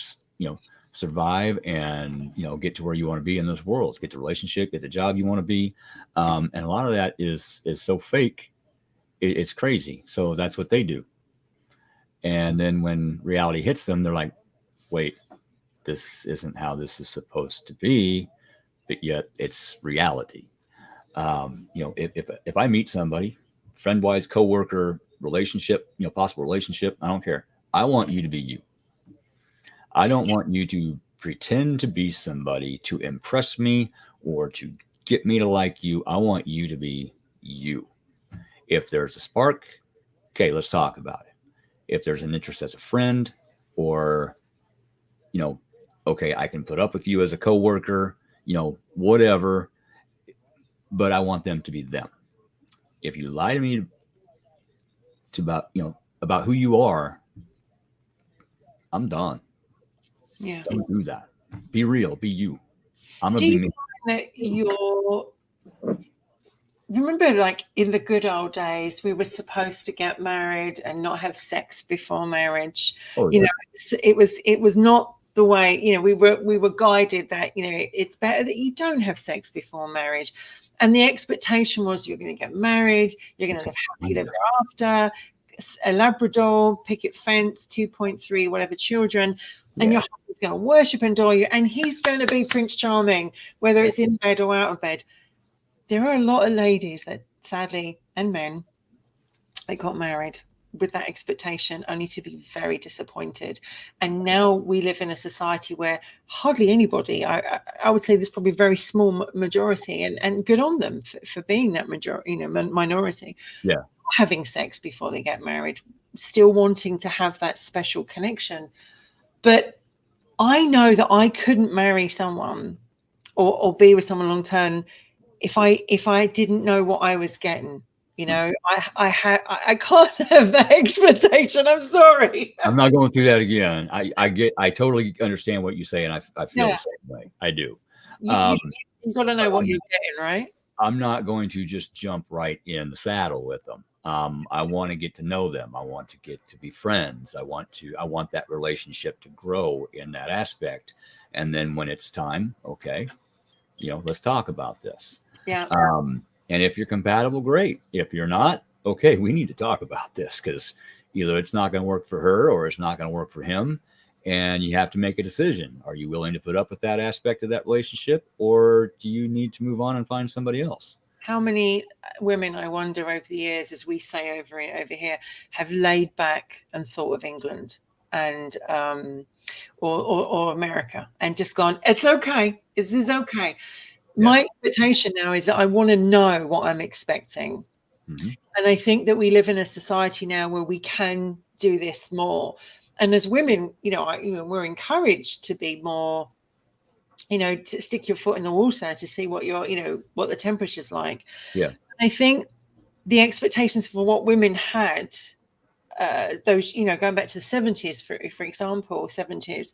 survive and, get to where you want to be in this world, get the relationship, get the job you want to be. And a lot of that is so fake. It's crazy. So that's what they do. And then when reality hits them, they're like, wait, this isn't how this is supposed to be, but yet it's reality. If I meet somebody, friend-wise, coworker, relationship, possible relationship, I don't care. I want you to be you. I don't want you to pretend to be somebody to impress me or to get me to like you. I want you to be you. If there's a spark, okay, let's talk about it. If there's an interest as a friend, or, okay, I can put up with you as a coworker, whatever, but I want them to be them. If you lie to me about who you are, I'm done. Yeah. Don't do that. Be real. Be you. I'm Do gonna you be me. find that remember, like in the good old days, we were supposed to get married and not have sex before marriage. Oh, yeah. It was not the way, we were guided that, it's better that you don't have sex before marriage. And the expectation was you're going to get married, you're going to live happily ever after, a Labrador, picket fence, 2.3, whatever children, and your husband's going to worship and adore you, and he's going to be Prince Charming, whether it's in bed or out of bed. There are a lot of ladies that sadly, and men, they got married with that expectation only to be very disappointed. And now we live in a society where hardly anybody, I would say there's probably a very small majority, and good on them for being that majority, minority, having sex before they get married, still wanting to have that special connection. But I know that I couldn't marry someone or be with someone long term if I didn't know what I was getting. I can't have that expectation. I'm sorry. I'm not going through that again. I totally understand what you say, and I feel the same way. I do. You've got to know what you're getting, right? I'm not going to just jump right in the saddle with them. I want to get to know them. I want to get to be friends. I want that relationship to grow in that aspect. And then when it's time, okay, let's talk about this. Yeah. And if you're compatible, great. If you're not, okay, we need to talk about this, because either it's not going to work for her or it's not going to work for him. And you have to make a decision. Are you willing to put up with that aspect of that relationship, or do you need to move on and find somebody else? How many women, I wonder, over the years, as we say over here, have laid back and thought of England and or America and just gone, it's okay. This is okay. Yeah. My expectation now is that I want to know what I'm expecting. Mm-hmm. And I think that we live in a society now where we can do this more. And as women, we're encouraged to be more, to stick your foot in the water to see what what the temperature's like. Yeah. I think the expectations for what women had, those, going back to the 70s, for example, 70s,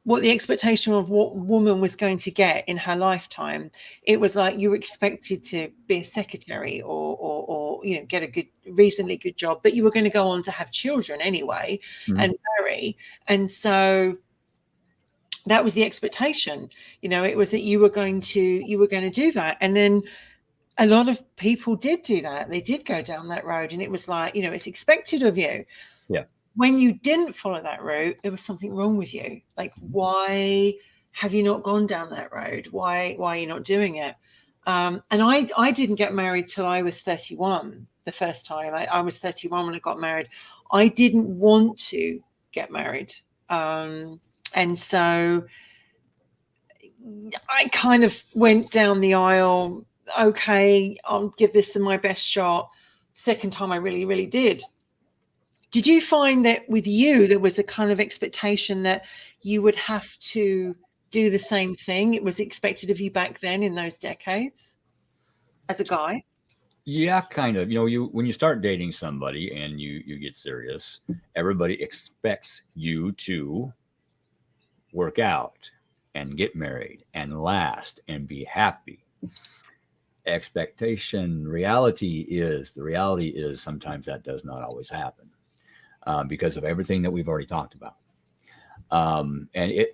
what the expectation of what woman was going to get in her lifetime, it was like you were expected to be a secretary or get a reasonably good job, but you were going to go on to have children anyway. Mm-hmm. And marry. And so that was the expectation. It was that you were going to do that. And then a lot of people did do that. They did go down that road, and it was like, it's expected of you. Yeah. When you didn't follow that route, there was something wrong with you. Like, why have you not gone down that road? Why are you not doing it? And I didn't get married till I was 31. The first time I was 31 when I got married. I didn't want to get married. And so I kind of went down the aisle. Okay, I'll give this my best shot. Second time I really, really did Did you find that with you, there was a kind of expectation that you would have to do the same thing? It was expected of you back then in those decades as a guy? Yeah, kind of. When you start dating somebody and you get serious, everybody expects you to work out and get married and last and be happy. The reality is sometimes that does not always happen, because of everything that we've already talked about. And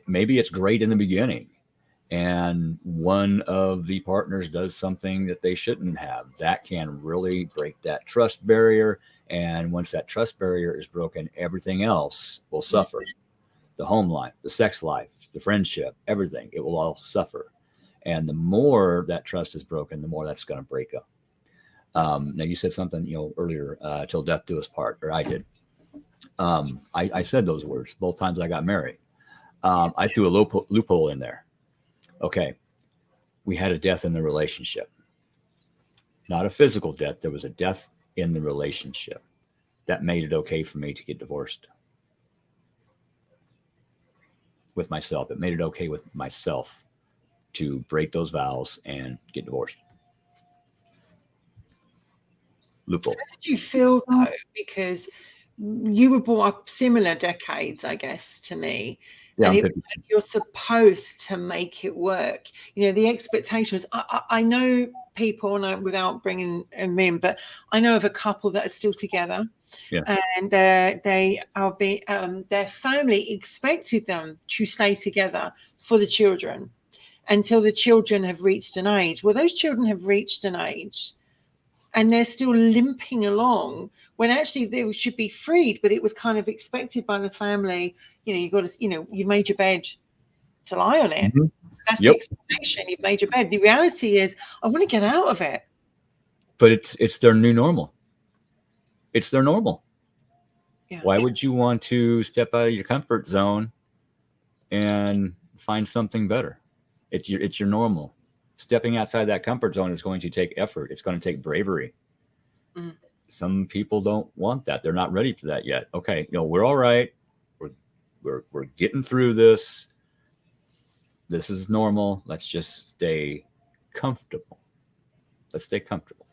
maybe it's great in the beginning, and one of the partners does something that they shouldn't have. That can really break that trust barrier. And once that trust barrier is broken, everything else will suffer. The home life, the sex life, the friendship, everything, it will all suffer. And the more that trust is broken, the more that's going to break up. Now, you said something, earlier, till death do us part, or I did. I said those words both times I got married. I threw a loophole in there. Okay, we had a death in the relationship. Not a physical death. There was a death in the relationship that made it okay for me to get divorced with myself. It made it okay with myself to break those vows and get divorced. Loophole. How did you feel though? Because you were brought up similar decades, I guess, to me. Yeah, and I'm 50. you're supposed to make it work. The expectation was, I know people, and without bringing them in, but I know of a couple that are still together. Yeah. And their family expected them to stay together for the children until the children have reached an age. Well, those children have reached an age and they're still limping along when actually they should be freed, but it was kind of expected by the family. You've made your bed to lie on it. Mm-hmm. That's the expectation. You've made your bed. The reality is, I want to get out of it. But it's their new normal. It's their normal. Yeah. Why would you want to step out of your comfort zone and find something better? It's your normal. Stepping outside that comfort zone is going to take effort. It's going to take bravery. Mm. Some people don't want that. They're not ready for that yet. Okay, we're all right. We're getting through this. This is normal. Let's just stay comfortable. Let's stay comfortable.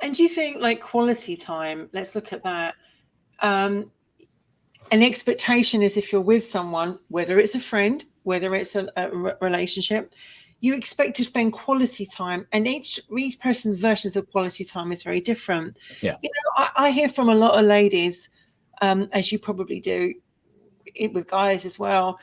And do you think, like, quality time, let's look at that. An expectation is, if you're with someone, whether it's a friend, whether it's a relationship, you expect to spend quality time, and each person's versions of quality time is very different. Yeah. I hear from a lot of ladies, as you probably do with guys as well.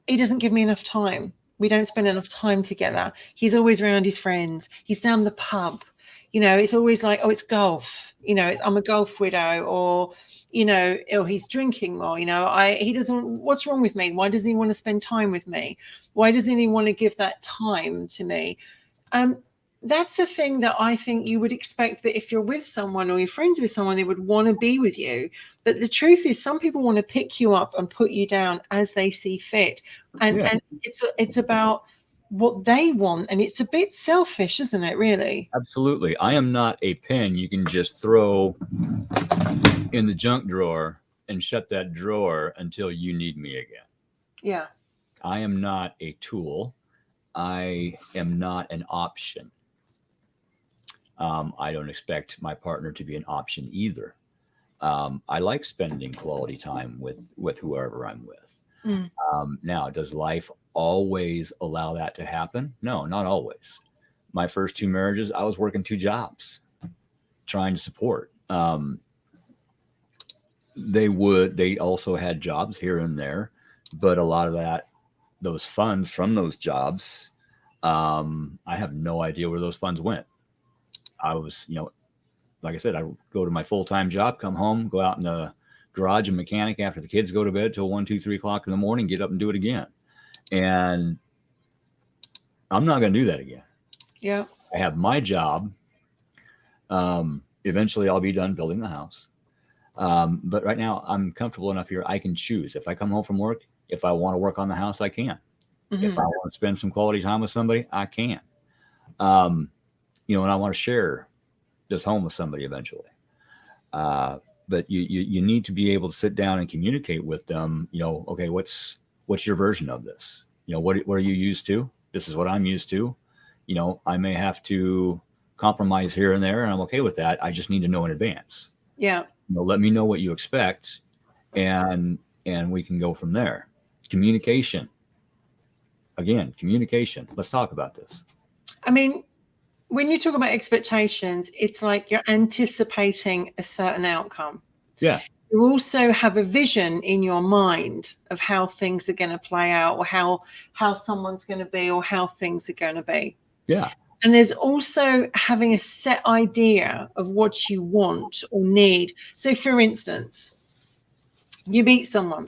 He doesn't give me enough time. We don't spend enough time together. He's always around his friends. He's down the pub. It's always like, oh, it's golf. I'm a golf widow, or he's drinking more. He doesn't. What's wrong with me? Why doesn't he want to spend time with me? Why doesn't he want to give that time to me? That's a thing that I think you would expect, that if you're with someone or you're friends with someone, they would want to be with you. But the truth is, some people want to pick you up and put you down as they see fit. And it's about what they want. And it's a bit selfish, isn't it, really? Absolutely. I am not a pen you can just throw in the junk drawer and shut that drawer until you need me again. Yeah. I am not a tool. I am not an option. I don't expect my partner to be an option either. I like spending quality time with whoever I'm with. Mm. Now, does life always allow that to happen? No, not always. My first 2 marriages, I was working 2 jobs trying to support. They also had jobs here and there, but a lot of those funds from those jobs, I have no idea where those funds went. I was, like I said, I go to my full-time job, come home, go out in the garage and mechanic after the kids go to bed till 1, 2, 3 o'clock in the morning, get up and do it again. And I'm not going to do that again. Yeah. I have my job. Eventually I'll be done building the house. But right now I'm comfortable enough here. I can choose. If I come home from work, if I want to work on the house, I can. Mm-hmm. If I want to spend some quality time with somebody, I can. And I want to share this home with somebody eventually. but you need to be able to sit down and communicate with them. Okay, what's your version of this? What are you used to? This is what I'm used to. I may have to compromise here and there, and I'm okay with that. I just need to know in advance. Yeah. Let me know what you expect, and we can go from there. Communication. Again, communication. Let's talk about this. I mean, when you talk about expectations, it's like you're anticipating a certain outcome. Yeah. You also have a vision in your mind of how things are going to play out, or how someone's going to be, or how things are going to be. Yeah. And there's also having a set idea of what you want or need. So, for instance, you meet someone,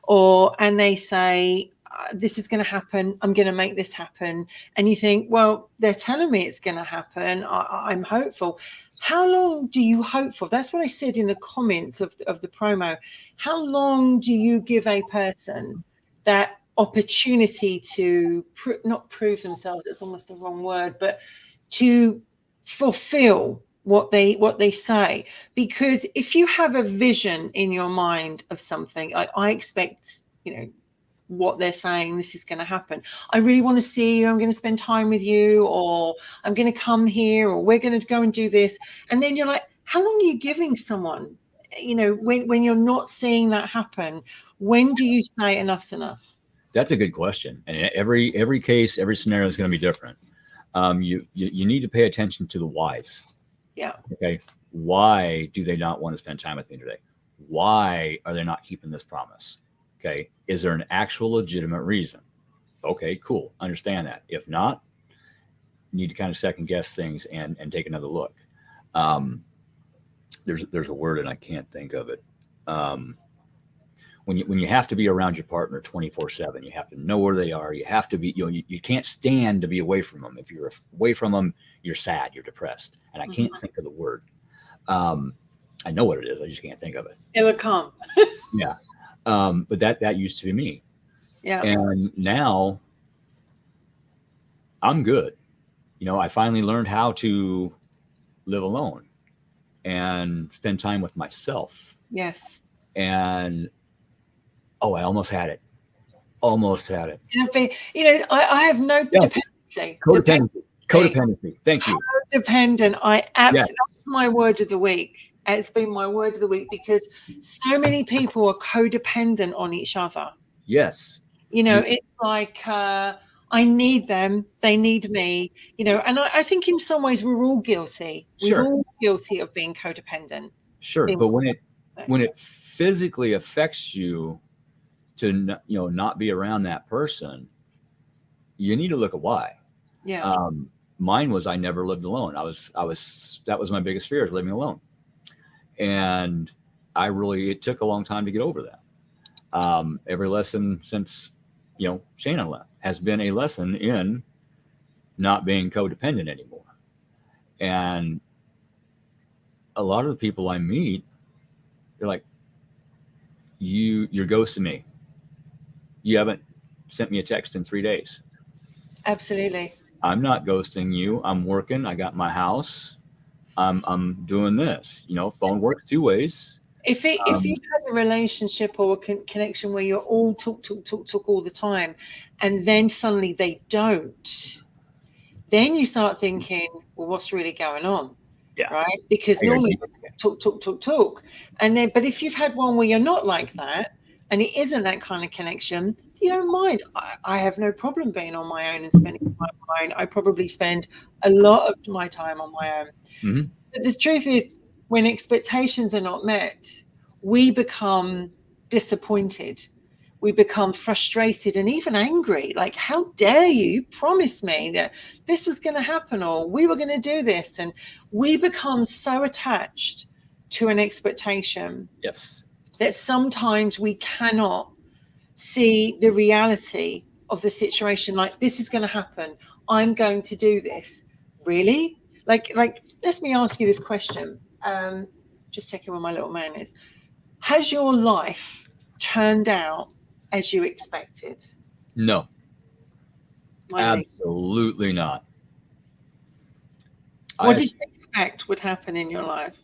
and they say, this is going to happen. I'm going to make this happen. And you think, well, they're telling me it's going to happen. I'm hopeful. How long do you hope for? That's what I said in the comments of the promo. How long do you give a person that opportunity to not prove themselves? It's almost the wrong word, but to fulfill what they say? Because if you have a vision in your mind of something, like, I expect, what they're saying, this is going to happen. I really want to see you. I'm going to spend time with you, or I'm going to come here, or we're going to go and do this. And then you're like, how long are you giving someone? When you're not seeing that happen, when do you say enough's enough? That's a good question. And every case, every scenario is going to be different. You need to pay attention to the whys. Yeah. Okay. Why do they not want to spend time with me today? Why are they not keeping this promise? Okay. Is there an actual legitimate reason? Okay, cool. Understand that. If not, you need to kind of second guess things and take another look. There's a word and I can't think of it. When you have to be around your partner 24/7, you have to know where they are. You have to be, you can't stand to be away from them. If you're away from them, you're sad, you're depressed. And I can't think of the word. I know what it is. I just can't think of it. It would come. Yeah. But that used to be me. Yeah. And now I'm good. I finally learned how to live alone and spend time with myself. Yes. And I almost had it. I have no dependency. Codependency. Thank you. Dependent. That's my word of the week. It's been my word of the week, because so many people are codependent on each other. Yes. It's like, I need them, they need me, and I think in some ways we're all guilty. Sure. We're all guilty of being codependent. Sure. But when it physically affects you to, not be around that person, you need to look at why. Yeah. Mine was, I never lived alone. That was my biggest fear, is living alone. And it took a long time to get over that. Every lesson since, Shannon left has been a lesson in not being codependent anymore. And a lot of the people I meet, they're like, you're ghosting me. You haven't sent me a text in 3 days. Absolutely. I'm not ghosting you. I'm working. I got my house. I'm doing this. Phone works 2 ways. If you have a relationship or a connection where you're all talk all the time, and then suddenly they don't, then you start thinking, well, what's really going on? Yeah. Right? Because normally talk. And then, but if you've had one where you're not like that, and it isn't that kind of connection, you don't mind. I have no problem being on my own and spending time on my own. I probably spend a lot of my time on my own. Mm-hmm. But the truth is, when expectations are not met, we become disappointed. We become frustrated and even angry. Like, how dare you promise me that this was going to happen, or we were going to do this? And we become so attached to an expectation. Yes. That sometimes we cannot see the reality of the situation. Like, this is going to happen. I'm going to do this. Really? Like, let me ask you this question. Just checking where my little man is. Has your life turned out as you expected? No. Absolutely not. What did you expect would happen in your life?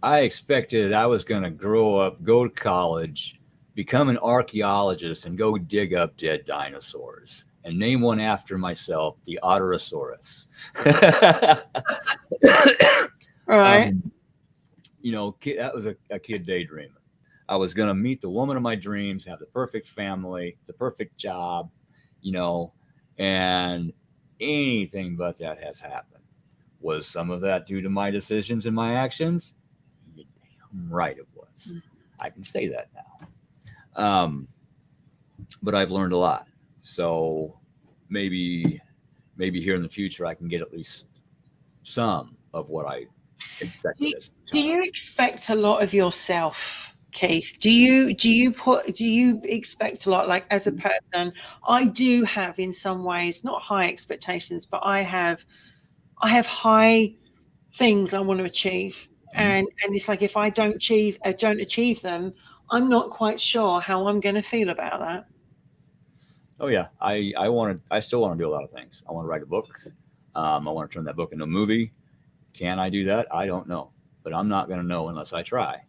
I expected I was going to grow up, go to college, become an archaeologist, and go dig up dead dinosaurs and name one after myself, the Otterosaurus. Right. um, that was a kid daydreaming. I was going to meet the woman of my dreams, have the perfect family, the perfect job, and anything but that has happened. Was some of that due to my decisions and my actions? You're damn right it was. I can say that now. But I've learned a lot. So maybe here in the future I can get at least some of what I expected. Do you expect a lot of yourself, Keith? Do you expect a lot? Like, as a person, I do have, in some ways, not high expectations, but I have high things I want to achieve. And it's like, if I don't achieve them, I'm not quite sure how I'm going to feel about that. Oh yeah, I still want to do a lot of things. I want to write a book. I want to turn that book into a movie. Can I do that? I don't know, but I'm not going to know unless I try.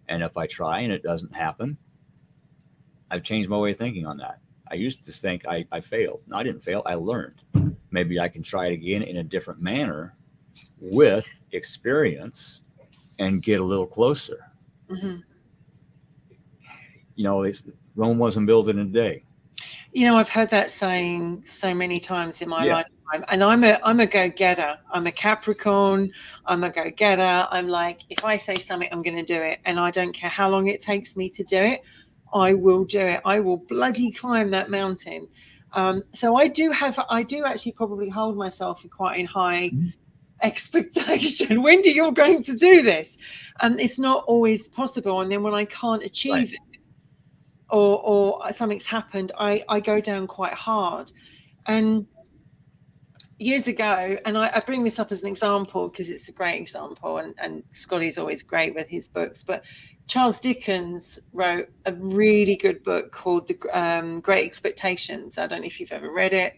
And if I try and it doesn't happen, I've changed my way of thinking on that. I used to think I failed. No, I didn't fail. I learned. Maybe I can try it again in a different manner with experience and get a little closer. Mm-hmm. Rome wasn't built in a day. I've heard that saying so many times in my lifetime, and I'm a go-getter. I'm a Capricorn. I'm a go-getter. I'm like, if I say something, I'm going to do it, and I don't care how long it takes me to do it. I will do it. I will bloody climb that mountain. So I do actually probably hold myself quite in high expectation. When you're going to do this? It's not always possible, and then when I can't achieve it, or something's happened, I go down quite hard. And years ago, and I bring this up as an example because it's a great example, and Scotty's always great with his books, but Charles Dickens wrote a really good book called The Great Expectations. I don't know if you've ever read it.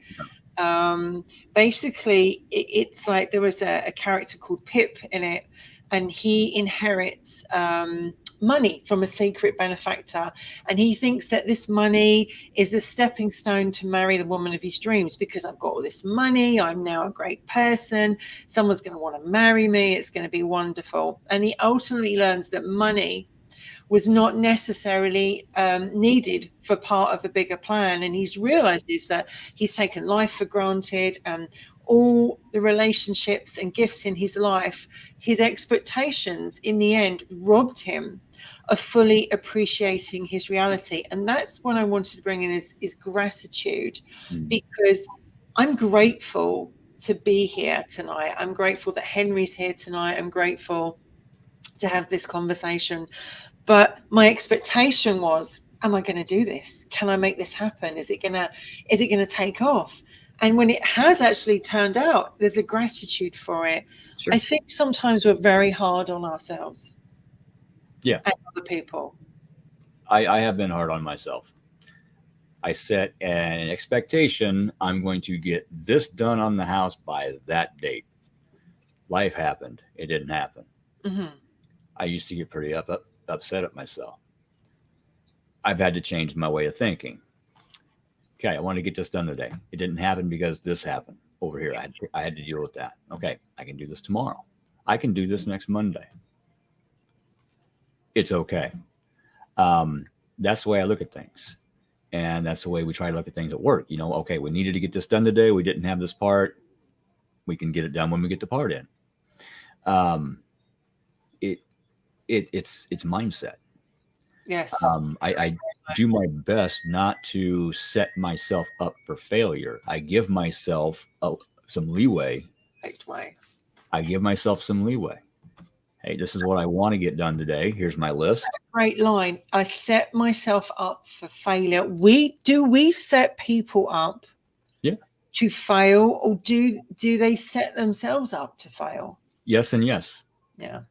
Basically, it's like there was a character called Pip in it, and he inherits money from a secret benefactor, and he thinks that this money is the stepping stone to marry the woman of his dreams. Because I've got all this money, I'm now a great person, someone's going to want to marry me, it's going to be wonderful. And he ultimately learns that money was not necessarily needed for part of a bigger plan, and he's realizes that he's taken life for granted, and all the relationships and gifts in his life, his expectations in the end robbed him of fully appreciating his reality. And that's what I wanted to bring in is gratitude, because I'm grateful to be here tonight. I'm grateful that Henry's here tonight. I'm grateful to have this conversation. But my expectation was, am I going to do this? Can I make this happen? Is it going to take off? And when it has actually turned out, there's a gratitude for it. Sure. I think sometimes we're very hard on ourselves. Yeah. And other people. I have been hard on myself. I set an expectation. I'm going to get this done on the house by that date. Life happened. It didn't happen. Mm-hmm. I used to get pretty upset at myself. I've had to change my way of thinking. Okay, I want to get this done today. It didn't happen because this happened over here. I had to deal with that. Okay, I can do this tomorrow. I can do this next Monday. It's okay. That's the way I look at things. And that's the way we try to look at things at work. Okay, we needed to get this done today. We didn't have this part. We can get it done when we get the part in. It's mindset. Yes. I do my best not to set myself up for failure. I give myself some leeway. I give myself some leeway. Hey, this is what I want to get done today. Here's my list. Great line. I set myself up for failure. We set people up to fail, or do they set themselves up to fail? Yes and yes. Yeah.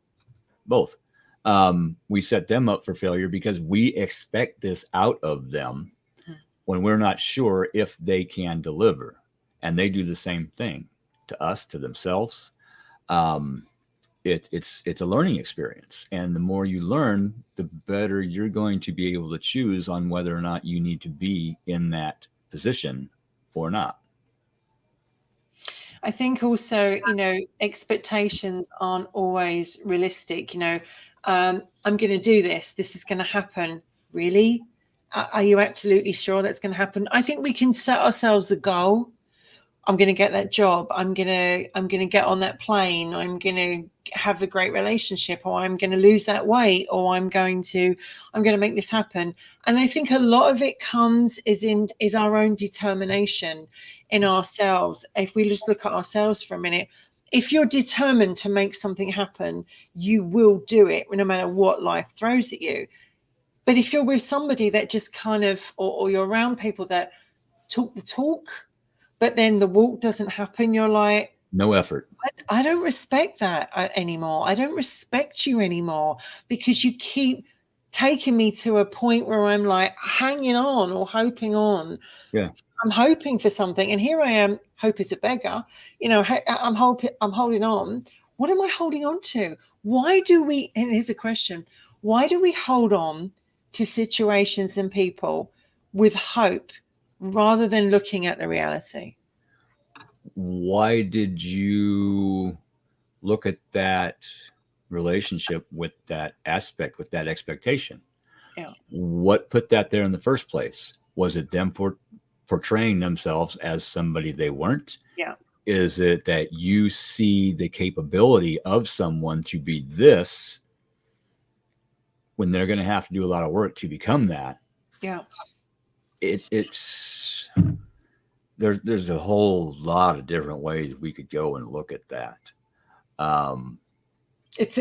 Both. We set them up for failure because we expect this out of them when we're not sure if they can deliver. And they do the same thing to us, to themselves. it's a learning experience. And the more you learn, the better you're going to be able to choose on whether or not you need to be in that position or not. I think also, expectations aren't always realistic. I'm going to do this. This is going to happen. Really? Are you absolutely sure that's going to happen? I think we can set ourselves a goal. I'm going to get that job. I'm going to get on that plane. I'm going to have a great relationship, or I'm going to lose that weight, or I'm going to make this happen. And I think a lot of it is our own determination in ourselves. If we just look at ourselves for a minute, if you're determined to make something happen, you will do it no matter what life throws at you. But if you're with somebody that just kind of, or you're around people that talk the talk, but then the walk doesn't happen, you're like, no effort. I don't respect that anymore. I don't respect you anymore, because you keep taking me to a point where I'm like hanging on or hoping on. Yeah. I'm hoping for something, and here I am. Hope is a beggar. I'm holding on. What am I holding on to? Why do we? And here's a question: why do we hold on to situations and people with hope rather than looking at the reality? Why did you look at that relationship with that aspect, with that expectation? Yeah. What put that there in the first place? Was it them portraying themselves as somebody they weren't? Yeah. Is it that you see the capability of someone to be this when they're going to have to do a lot of work to become that? Yeah. It's there's a whole lot of different ways we could go and look at that. It's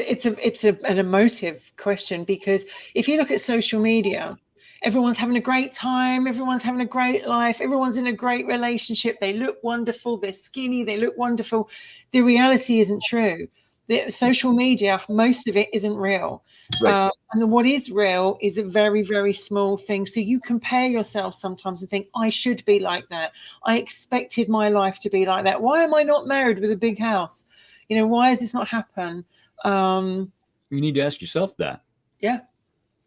an emotive question, because if you look at social media, everyone's having a great time, everyone's having a great life, everyone's in a great relationship, they look wonderful, they're skinny, they look wonderful. The reality isn't true. The social media, most of it isn't real. Right. And what is real is a very, very small thing. So you compare yourself sometimes and think, I should be like that. I expected my life to be like that. Why am I not married with a big house? Why has this not happened? You need to ask yourself that. Yeah.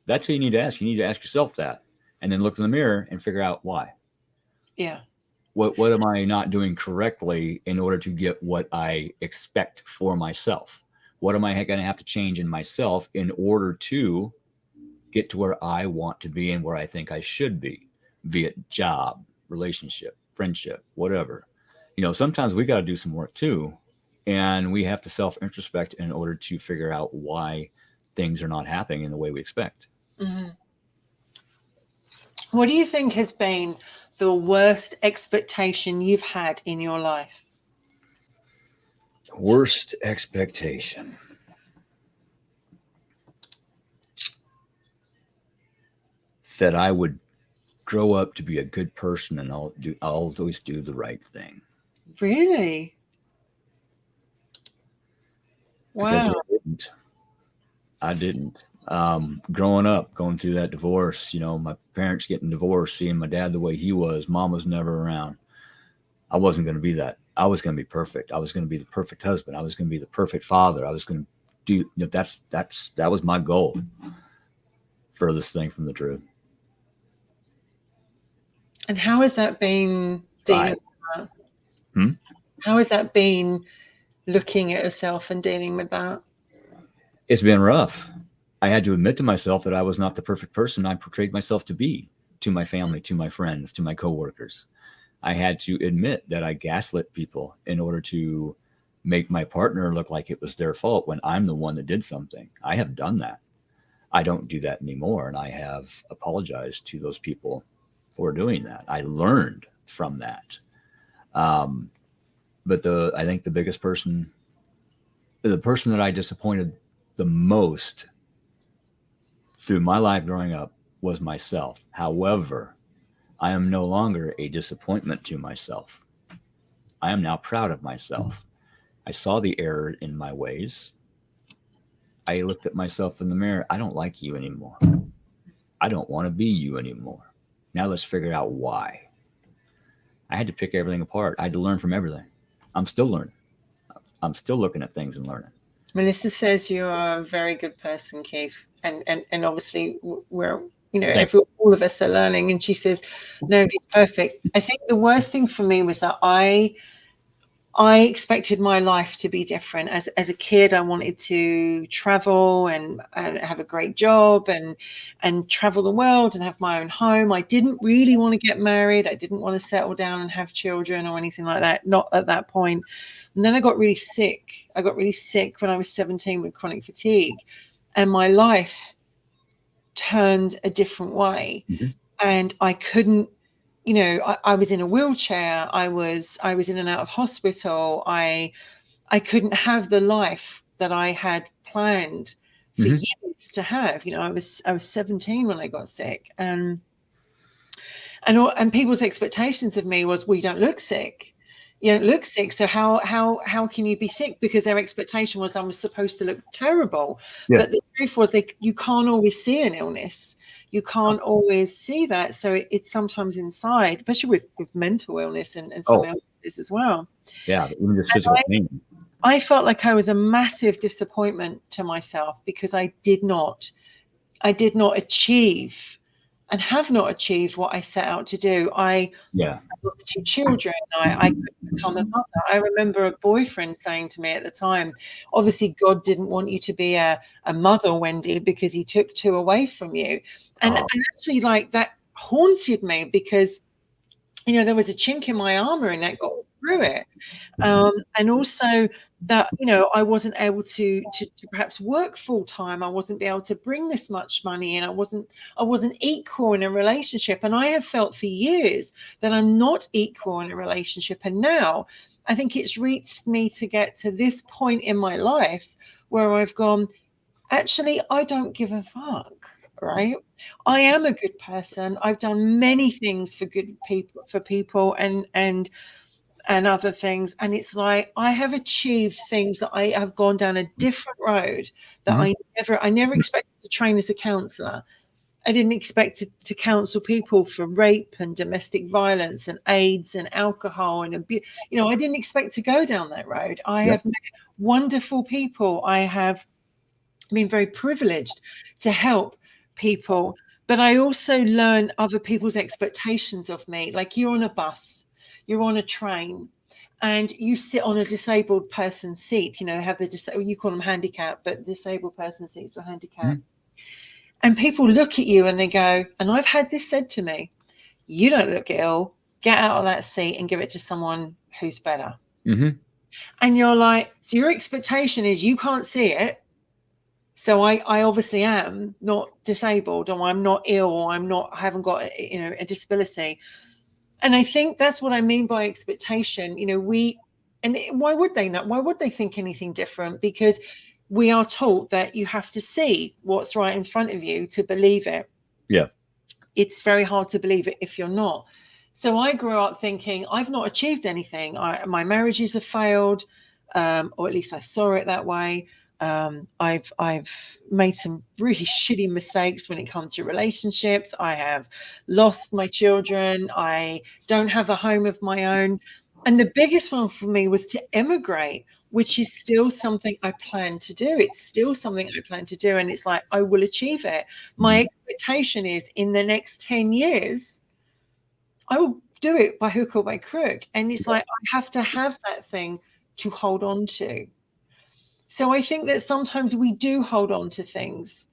That's what you need to ask. You need to ask yourself that, and then look in the mirror and figure out why. Yeah. What am I not doing correctly in order to get what I expect for myself? What am I going to have to change in myself in order to get to where I want to be and where I think I should be, be it job, relationship, friendship, whatever. Sometimes we got to do some work too, and we have to self-introspect in order to figure out why things are not happening in the way we expect. Mm-hmm. What do you think has been the worst expectation you've had in your life? Worst expectation. That I would grow up to be a good person and I'll always do the right thing. Really? Wow. I didn't. Growing up, going through that divorce, my parents getting divorced, seeing my dad the way he was, mom was never around. I wasn't going to be that. I was going to be perfect. I was going to be the perfect husband. I was going to be the perfect father. I was going to do that was my goal. Furthest thing from the truth. And how has that been dealing with that? How has that been looking at yourself and dealing with that? It's been rough. I had to admit to myself that I was not the perfect person I portrayed myself to be, to my family, to my friends, to my coworkers. I had to admit that I gaslit people in order to make my partner look like it was their fault when I'm the one that did something. I have done that. I don't do that anymore, and I have apologized to those people for doing that. I learned from that. But I think the biggest person, the person that I disappointed the most through my life growing up was myself. However, I am no longer a disappointment to myself. I am now proud of myself. I saw the error in my ways. I looked at myself in the mirror. I don't like you anymore. I don't want to be you anymore. Now let's figure out why. I had to pick everything apart. I had to learn from everything. I'm still learning. I'm still looking at things and learning. Melissa says you are a very good person, Keith, and obviously we're Thank all of us are learning. And she says nobody's perfect. I think the worst thing for me was that I expected my life to be different. As a kid, I wanted to travel and have a great job and travel the world and have my own home. I didn't really want to get married. I didn't want to settle down and have children or anything like that. Not at that point. And then I got really sick. I got really sick when I was 17 with chronic fatigue, and my life turned a different way. Mm-hmm. And I couldn't, I was in a wheelchair. I was in and out of hospital. I couldn't have the life that I had planned for Mm-hmm. years to have. I was 17 when I got sick, and people's expectations of me was, well, you don't look sick. You don't look sick, so how can you be sick? Because their expectation was I was supposed to look terrible. Yeah. But the truth was you can't always see an illness. You can't always see that. So it's sometimes inside, especially with mental illness and some illnesses as well. Yeah, even just physical pain. I felt like I was a massive disappointment to myself because I did not achieve and have not achieved what I set out to do. I lost 2 children. I couldn't become a mother. I remember a boyfriend saying to me at the time, obviously God didn't want you to be a mother, Wendy, because he took 2 away from you. And actually, like, that haunted me because, there was a chink in my armor and that got through it. And also that, I wasn't able to perhaps work full time. I wasn't able to bring this much money in. I wasn't equal in a relationship. And I have felt for years that I'm not equal in a relationship. And now I think it's reached me to get to this point in my life where I've gone, actually, I don't give a fuck. Right. I am a good person. I've done many things for people and other things. And it's like, I have achieved things that I have gone down a different road that I never expected to train as a counselor. I didn't expect to counsel people for rape and domestic violence and AIDS and alcohol and abuse. I didn't expect to go down that road. I have met wonderful people. I have been very privileged to help people, but I also learn other people's expectations of me. Like, you're on a bus, you're on a train, and you sit on a disabled person's seat. They have you call them handicap, but disabled person seats are handicap. And people look at you and they go, and I've had this said to me, you don't look ill, get out of that seat and give it to someone who's better. And you're like, so your expectation is you can't see it. So I obviously am not disabled, or I'm not ill, or I haven't got a disability. And I think that's what I mean by expectation. Why would they not? Why would they think anything different? Because we are taught that you have to see what's right in front of you to believe it. Yeah. It's very hard to believe it if you're not. So I grew up thinking I've not achieved anything. My marriages have failed, or at least I saw it that way. I've made some really shitty mistakes when it comes to relationships. I have lost my children. I don't have a home of my own. And the biggest one for me was to emigrate, which is still something I plan to do. It's still something I plan to do. And it's like, I will achieve it. My expectation is in the next 10 years, I will do it by hook or by crook. And it's like, I have to have that thing to hold on to. So I think that sometimes we do hold on to things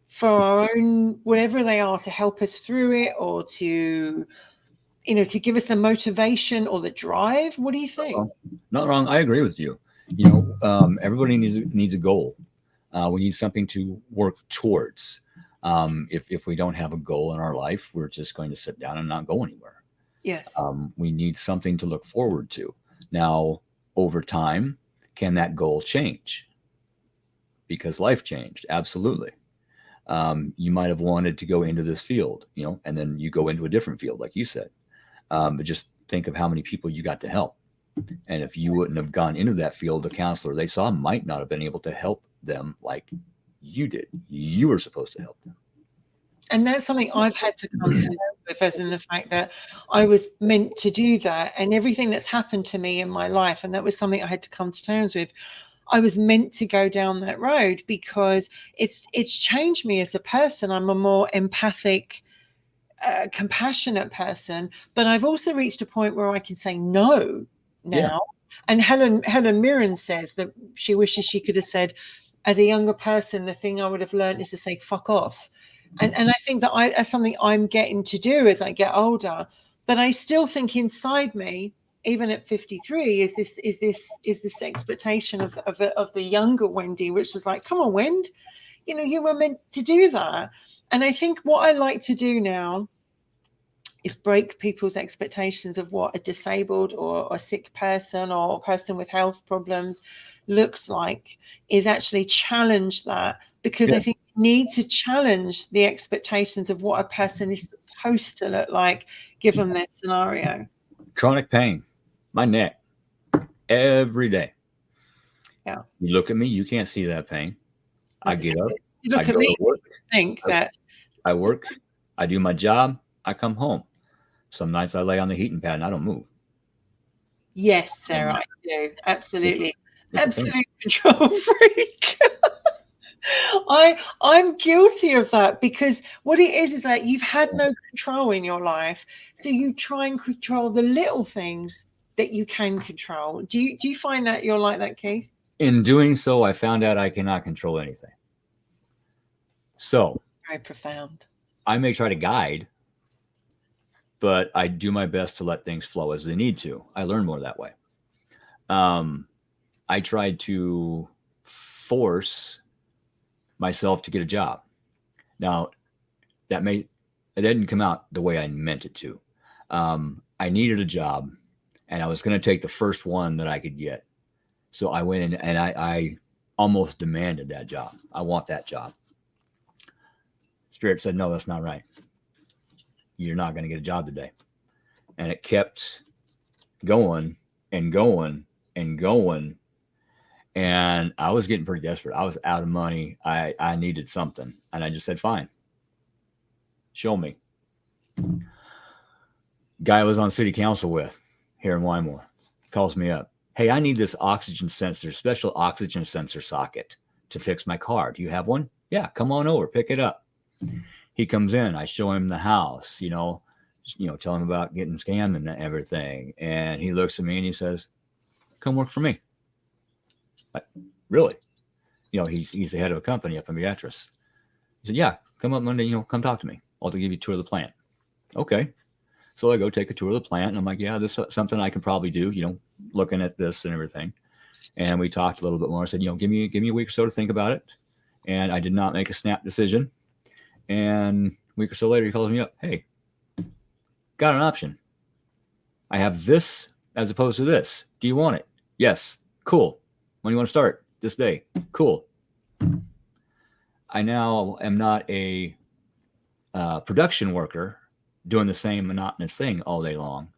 for our own, whatever they are, to help us through it, or to give us the motivation or the drive. What do you think? Not wrong. I agree with you. Everybody needs a goal. We need something to work towards. If we don't have a goal in our life, we're just going to sit down and not go anywhere. Yes. We need something to look forward to. Now, over time, can that goal change? Because life changed. Absolutely. You might have wanted to go into this field, and then you go into a different field, like you said. But just think of how many people you got to help. And if you wouldn't have gone into that field, the counselor they saw might not have been able to help them like you did. You were supposed to help them. And that's something I've had to come to terms with, as in the fact that I was meant to do that, and everything that's happened to me in my life. And that was something I had to come to terms with. I was meant to go down that road because it's changed me as a person. I'm a more empathic, compassionate person, but I've also reached a point where I can say no now. Yeah. And Helen Mirren says that she wishes she could have said, as a younger person, the thing I would have learned is to say fuck off. And I think that that's something I'm getting to do as I get older. But I still think inside me, even at 53, is this expectation of the younger Wendy, which was like, come on, Wend, you were meant to do that. And I think what I like to do now is break people's expectations of what a disabled or a sick person or a person with health problems looks like, is actually challenge that, because I think you need to challenge the expectations of what a person is supposed to look like given their scenario. Chronic pain, my neck, every day. Yeah. You look at me, you can't see that pain. I get up, you look I at go me, to work, think that I work, I do my job, I come home. Some nights I lay on the heating pad and I don't move. yes, Sarah, I do. Absolutely. It's a Absolute control freak. I'm guilty of that, because what it is that you've had no control in your life, so you try and control the little things that you can control. Do you find that you're like that, Keith? In doing so, I found out I cannot control anything. So Very profound. I may try to guide, but I do my best to let things flow as they need to. I learn more that way. I tried to force myself to get a job. Now, it didn't come out the way I meant it to. I needed a job, and I was going to take the first one that I could get. So I went in and I almost demanded that job. I want that job. Spirit said, no, that's not right. You're not going to get a job today. And it kept going and going and going. And I was getting pretty desperate. I was out of money. I needed something. And I just said, fine. Show me. Guy I was on city council with here in Wymore calls me up. Hey, I need this oxygen sensor, special oxygen sensor socket to fix my car. Do you have one? Yeah, come on over, pick it up. He comes in, I show him the house, tell him about getting scammed and everything. And he looks at me and he says, come work for me. Like, really? He's the head of a company up in Beatrice. He said, yeah, come up Monday, come talk to me. I'll give you a tour of the plant. Okay. So I go take a tour of the plant, and I'm like, yeah, this is something I can probably do, looking at this and everything. And we talked a little bit more. I said, give me a week or so to think about it. And I did not make a snap decision. And a week or so later, he calls me up. Hey, got an option. I have this as opposed to this. Do you want it? Yes. Cool. When do you want to start? This day. Cool. I now am not a production worker doing the same monotonous thing all day long.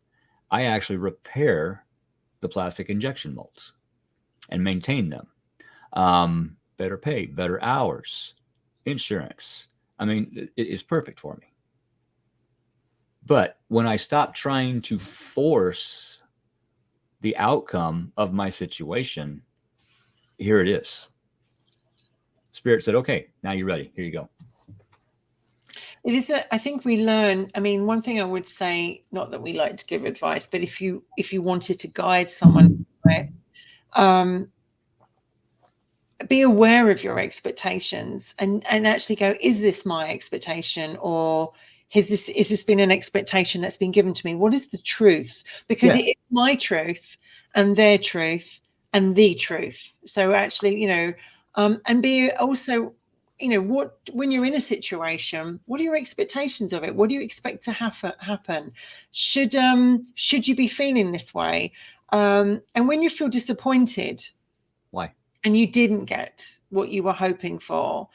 I actually repair the plastic injection molds and maintain them. Better pay, better hours, insurance. I mean, it's perfect for me. But when I stopped trying to force the outcome of my situation, here it is. Spirit said, okay, now you're ready. Here you go. It is. I think we learn. I mean, one thing I would say, not that we like to give advice, but if you wanted to guide someone, right, be aware of your expectations and actually go, is this my expectation, or is this been an expectation that's been given to me? What is the truth? Because it is my truth and their truth and the truth. So actually, and be also, when you're in a situation, what are your expectations of it? What do you expect to happen? Should you be feeling this way? And when you feel disappointed, why? And you didn't get what you were hoping for,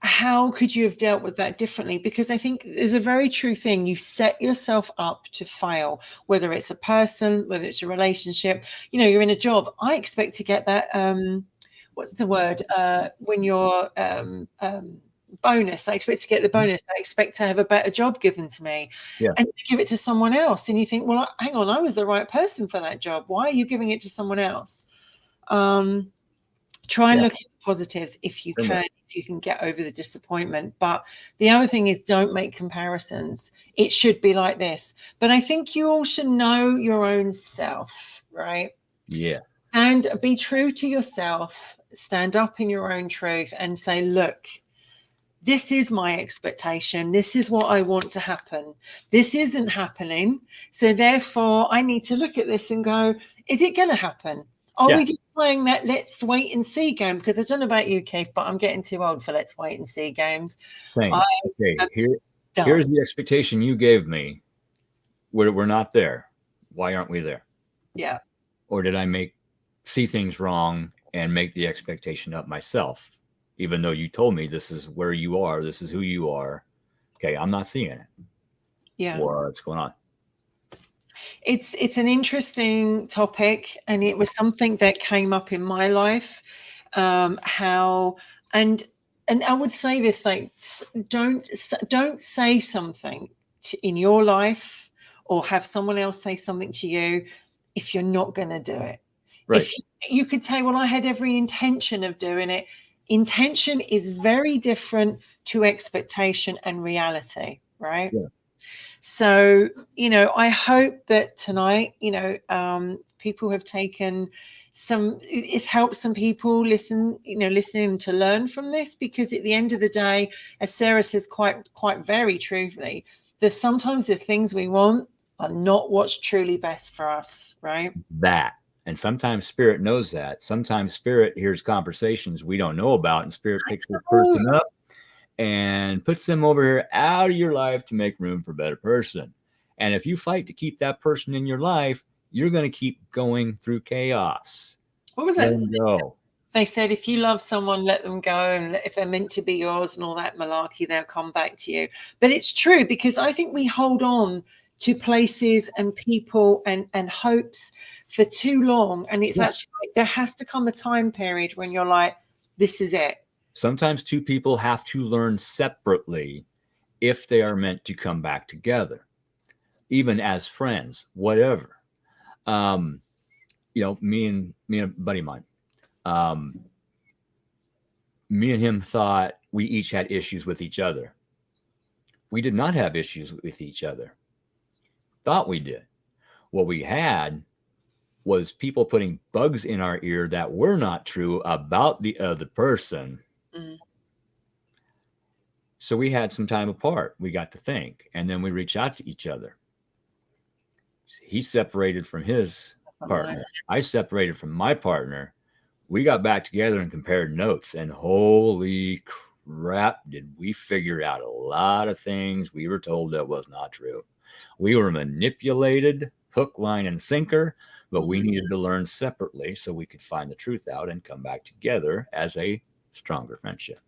how could you have dealt with that differently? Because I think there's a very true thing. You set yourself up to fail, whether it's a person, whether it's a relationship. You're in a job. I expect to get that. What's the word? When you're bonus, I expect to get the bonus. I expect to have a better job given to me, and give it to someone else. And you think, well, hang on, I was the right person for that job. Why are you giving it to someone else? Try and Yeah. look at the positives if you Bingo. can, if you can get over the disappointment. But the other thing is, don't make comparisons. It should be like this. But I think you all should know your own self, right? Yeah. And be true to yourself. Stand up in your own truth and say, look, this is my expectation. This is what I want to happen. This isn't happening. So therefore, I need to look at this and go, is it going to happen? Are we just playing that let's wait and see game? Because I don't know about you, Keith, but I'm getting too old for let's wait and see games. Same. Okay, Done. here's the expectation you gave me. We're not there. Why aren't we there? Yeah. Or did I see things wrong and make the expectation up myself? Even though you told me this is where you are, this is who you are. Okay, I'm not seeing it. Yeah. What's going on? It's an interesting topic, and it was something that came up in my life. How and I would say this, like, don't say something in your life or have someone else say something to you if you're not going to do it. Right. If you could say, well, I had every intention of doing it. Intention is very different to expectation and reality, right? Yeah. So, I hope that tonight, people have taken it's helped some people listening to learn from this, because at the end of the day, as Sarah says quite very truthfully, that sometimes the things we want are not what's truly best for us, right? And sometimes spirit knows that. Sometimes spirit hears conversations we don't know about, and spirit picks the person up and puts them over here out of your life to make room for a better person. And if you fight to keep that person in your life, you're going to keep going through chaos. What was that? Go. They said, if you love someone, let them go. And if they're meant to be yours and all that malarkey, they'll come back to you. But it's true, because I think we hold on to places and people and hopes for too long. And it's actually like, there has to come a time period when you're like, this is it. Sometimes two people have to learn separately if they are meant to come back together, even as friends, whatever. Me and a buddy of mine, me and him thought we each had issues with each other. We did not have issues with each other. Thought we did. What we had was people putting bugs in our ear that were not true about the other person. Mm-hmm. So we had some time apart. We got to think, and then we reached out to each other. He separated from his partner. I separated from my partner. We got back together and compared notes, and holy crap, did we figure out a lot of things we were told that was not true. We were manipulated, hook, line, and sinker, but we needed to learn separately so we could find the truth out and come back together as a stronger friendship.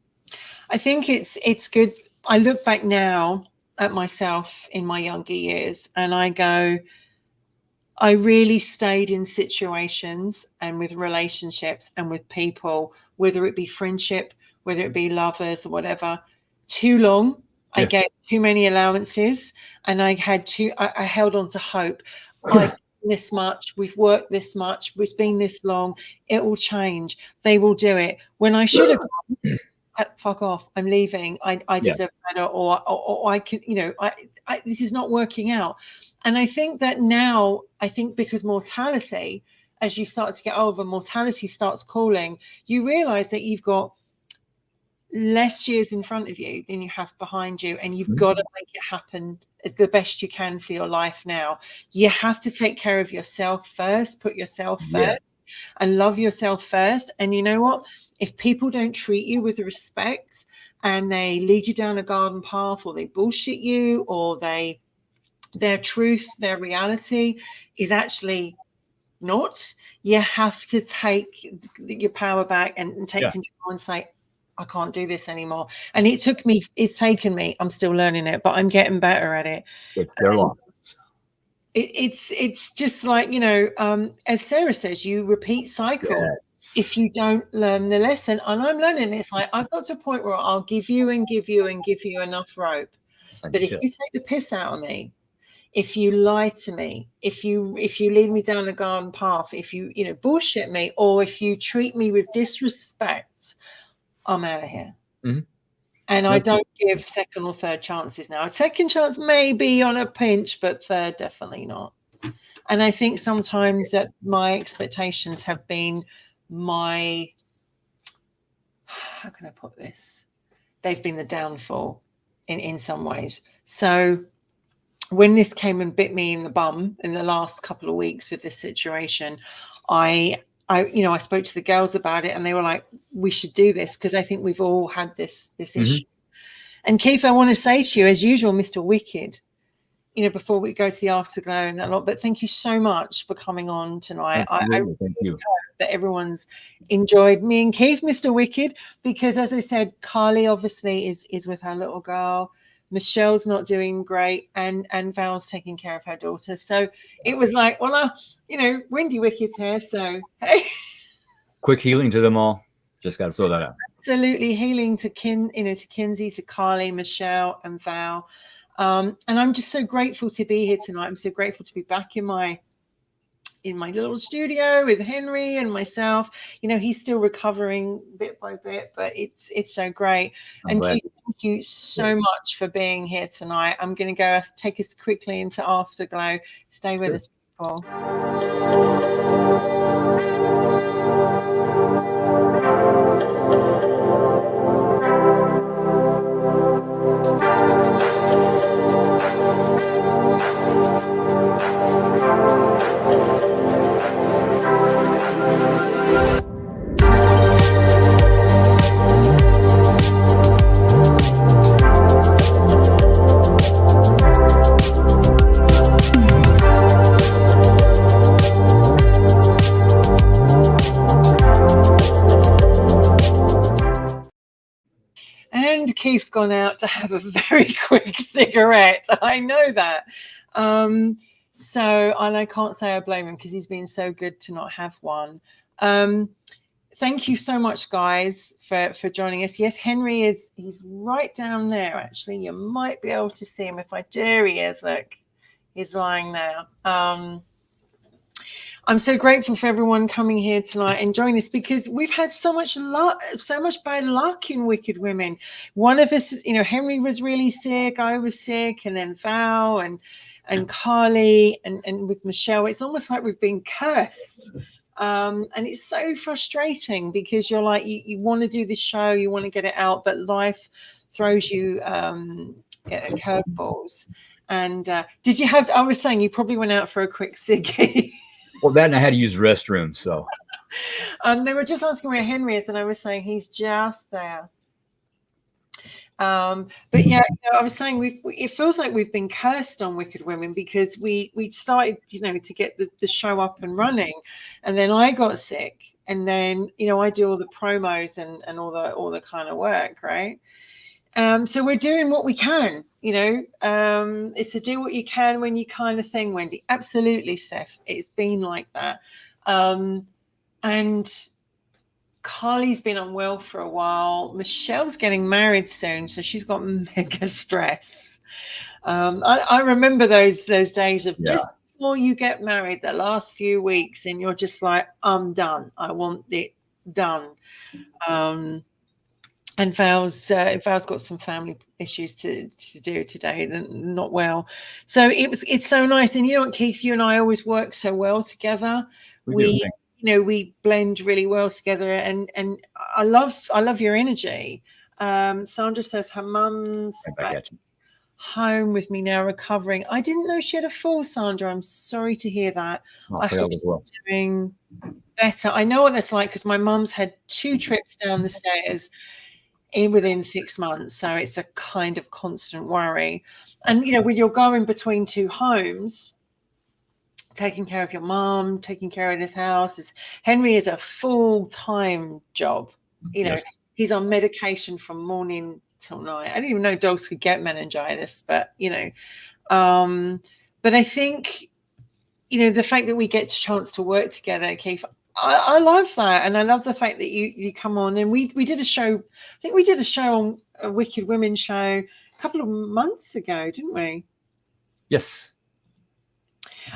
I think it's good. I look back now at myself in my younger years, and I go, I really stayed in situations and with relationships and with people, whether it be friendship, whether it be lovers or whatever, too long. Yeah. I gave too many allowances, and I held on to hope. I've done this much, we've worked this much, it's been this long, it will change, they will do it. When I should have gone, fuck off, I'm leaving, I deserve better, or I could, this is not working out. And I think that now, because mortality, as you start to get older, mortality starts calling, you realize that you've got less years in front of you than you have behind you, and you've got to make it happen as the best you can for your life now. You have to take care of yourself first, put yourself first, and love yourself first. And you know what? If people don't treat you with respect, and they lead you down a garden path, or they bullshit you, or their truth, their reality is actually not, you have to take your power back and take control and say, I can't do this anymore. And it's taken me, I'm still learning it, but I'm getting better at it. It's just like, as Sarah says, you repeat cycles if you don't learn the lesson. And I'm learning, it's like, I've got to a point where I'll give you and give you and give you enough rope. But if you take the piss out of me, if you lie to me, if you lead me down a garden path, if you bullshit me, or if you treat me with disrespect, I'm out of here. Mm-hmm. And I don't give second or third chances now. A second chance maybe on a pinch, but third definitely not. And I think sometimes that my expectations have been how can I put this? They've been the downfall in some ways. So when this came and bit me in the bum in the last couple of weeks with this situation, I spoke to the girls about it, and they were like, we should do this, because I think we've all had this issue. And Keith, I want to say to you, as usual, Mr. Wicked, before we go to the afterglow and that lot, but thank you so much for coming on tonight. Absolutely. Thank you. Hope that everyone's enjoyed me and Keith, Mr. Wicked, because as I said, Carly obviously is with her little girl. Michelle's not doing great, and Val's taking care of her daughter. So it was like, well, Wendy Wicked's here, so hey. Quick healing to them all. Just got to throw that out. Absolutely, healing to Kinsey, to Carly, Michelle, and Val. And I'm just so grateful to be here tonight. I'm so grateful to be back in my little studio with Henry and myself. He's still recovering bit by bit, but it's so great. And Keith, thank you so much for being here tonight. I'm going to go take us quickly into Afterglow. Stay with us, people. And Keith's gone out to have a very quick cigarette. I know that. And I can't say I blame him, because he's been so good to not have one. Thank you so much, guys, for joining us. Yes, Henry he's right down there, actually. You might be able to see him. If I dare, he is. Look, he's lying there. I'm so grateful for everyone coming here tonight and joining us, because we've had so much bad luck in Wicked Women. One of us, Henry was really sick, I was sick, and then Val and Carly and with Michelle. It's almost like we've been cursed. And it's so frustrating, because you're like, you want to do this show, you want to get it out, but life throws you curveballs. And did you have? I was saying you probably went out for a quick ciggy. Well, that, and I had to use the restroom, so. They were just asking where Henry is, and I was saying he's just there. But yeah, I was saying it feels like we've been cursed on Wicked Women, because we started, to get the show up and running, and then I got sick, and then I do all the promos and all the kind of work, right? So we're doing what we can, it's to do what you can when you kind of thing, Wendy. Absolutely, Steph. It's been like that. And Carly's been unwell for a while. Michelle's getting married soon, so she's got mega stress. I remember those days of just before you get married, the last few weeks, and you're just like, I'm done. I want it done. And Val's got some family issues to do today, not well. So it's so nice. And what, Keith, you and I always work so well together. We blend really well together, and I love your energy. Sandra says her mum's back home with me now, recovering. I didn't know she had a fall, Sandra. I'm sorry to hear that. I hope she's doing better. I know what that's like, because my mum's had 2 trips down the stairs within 6 months, so it's a kind of constant worry. And when you're going between 2 homes, taking care of your mom, taking care of this house, Henry is a full-time job. He's on medication from morning till night. I didn't even know dogs could get meningitis, but but I think the fact that we get a chance to work together, Keith, I love that. And I love the fact that you come on, and we did a show. I think we did a show on a Wicked Women show a couple of months ago, didn't we? Yes.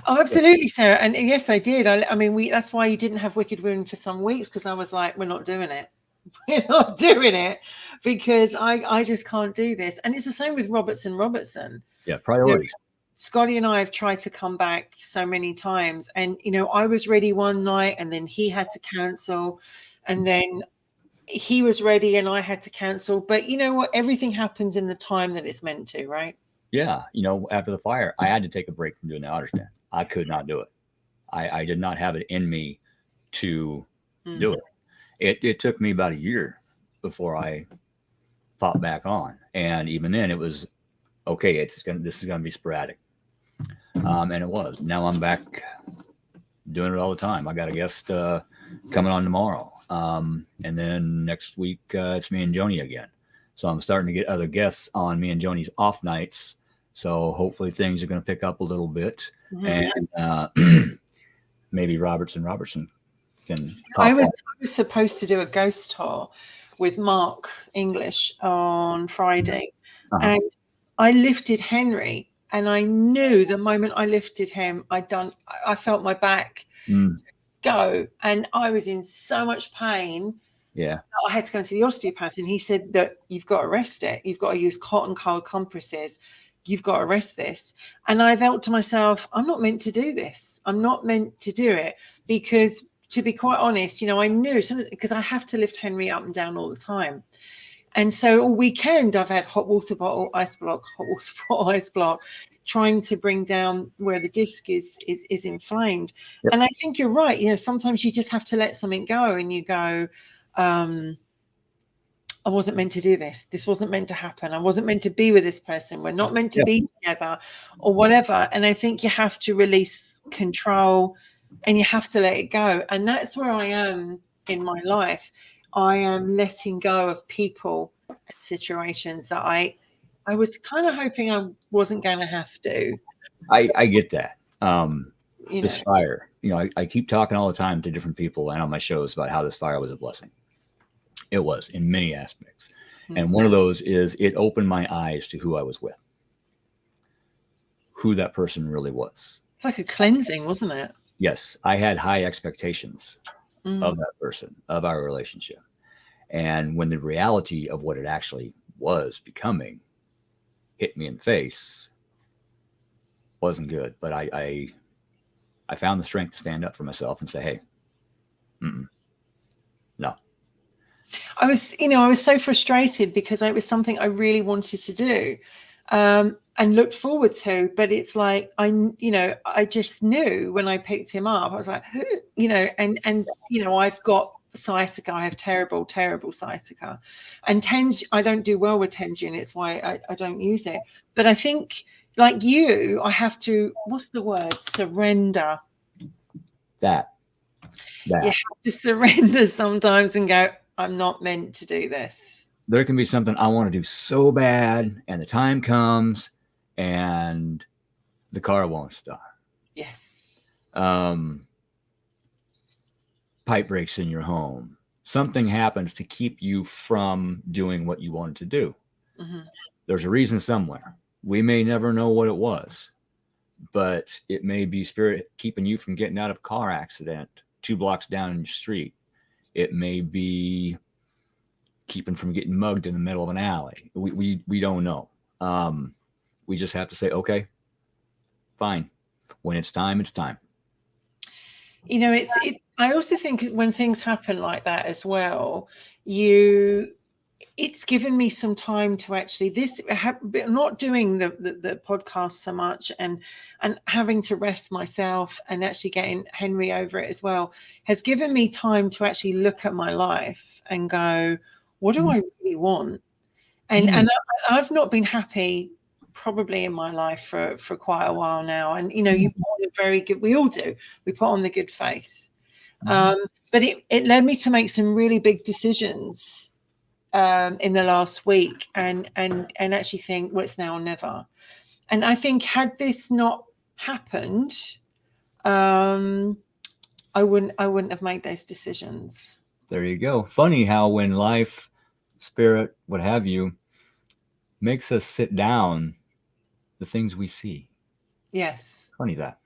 Oh, absolutely, Sarah. And yes, I did. I mean, that's why you didn't have Wicked Women for some weeks, because I was like, we're not doing it. We're not doing it because I just can't do this. And it's the same with Robertson. Yeah, priorities. Scotty and I have tried to come back so many times, and I was ready one night, and then he had to cancel, and then he was ready and I had to cancel. But you know what? Everything happens in the time that it's meant to, right? Yeah, after the fire, I had to take a break from doing the Otter Stand. I could not do it. I did not have it in me to do it. It took me about a year before I popped back on, and even then, it was okay. This is gonna be sporadic, and it was. Now I'm back doing it all the time. I got a guest coming on tomorrow, and then next week it's me and Joni again. So I'm starting to get other guests on me and Joni's off nights. So hopefully things are going to pick up a little bit, and maybe Robertson can. I was supposed to do a ghost tour with Mark English on Friday, and I lifted Henry, and I knew the moment I lifted him, I felt my back go, and I was in so much pain. Yeah, I had to go and see the osteopath, and he said that you've got to rest it. You've got to use hot and cold compresses. You've got to rest this. And I felt to myself, I'm not meant to do this. I'm not meant to do it, because to be quite honest, I knew because I have to lift Henry up and down all the time. And so all weekend I've had hot water bottle, ice block, hot water bottle, ice block, trying to bring down where the disc is inflamed. Yep. And I think you're right. Sometimes you just have to let something go, and you go, I wasn't meant to do this. This wasn't meant to happen. I wasn't meant to be with this person. We're not meant to be together, or whatever. And I think you have to release control, and you have to let it go. And that's where I am in my life. I am letting go of people and situations that I was kind of hoping I wasn't going to have to. I get that. This fire, I keep talking all the time to different people and on my shows about how this fire was a blessing. It was, in many aspects. And one of those is it opened my eyes to who I was with, who that person really was. It's like a cleansing, wasn't it? Yes. I had high expectations of that person, of our relationship. And when the reality of what it actually was becoming hit me in the face, wasn't good. But I found the strength to stand up for myself and say, hey, no. I was so frustrated because it was something I really wanted to do and looked forward to. But it's like, I just knew when I picked him up, I was like, and I've got sciatica. I have terrible, terrible sciatica. And TENS, I don't do well with TENS units, why I don't use it. But I think, like you, I have to, what's the word? Surrender. That. You have to surrender sometimes and go, I'm not meant to do this. There can be something I want to do so bad, and the time comes and the car won't start. Yes. Pipe breaks in your home. Something happens to keep you from doing what you wanted to do. There's a reason somewhere. We may never know what it was, but it may be spirit keeping you from getting out of a car accident 2 blocks down in your street. It may be keeping from getting mugged in the middle of an alley. We don't know. We just have to say, okay, fine. When it's time, it's time. I also think when things happen like that as well, it's given me some time to actually not doing the podcast so much and having to rest myself and actually getting Henry over it as well has given me time to actually look at my life and go, what do I really want? And I've not been happy probably in my life for quite a while now. And, you put on a very good, we all do, we put on the good face. But it led me to make some really big decisions in the last week and actually think, well, it's now or never. And I think had this not happened, I wouldn't have made those decisions. There you go. Funny how when life, spirit, what have you, makes us sit down, the things we see. Yes. Funny that.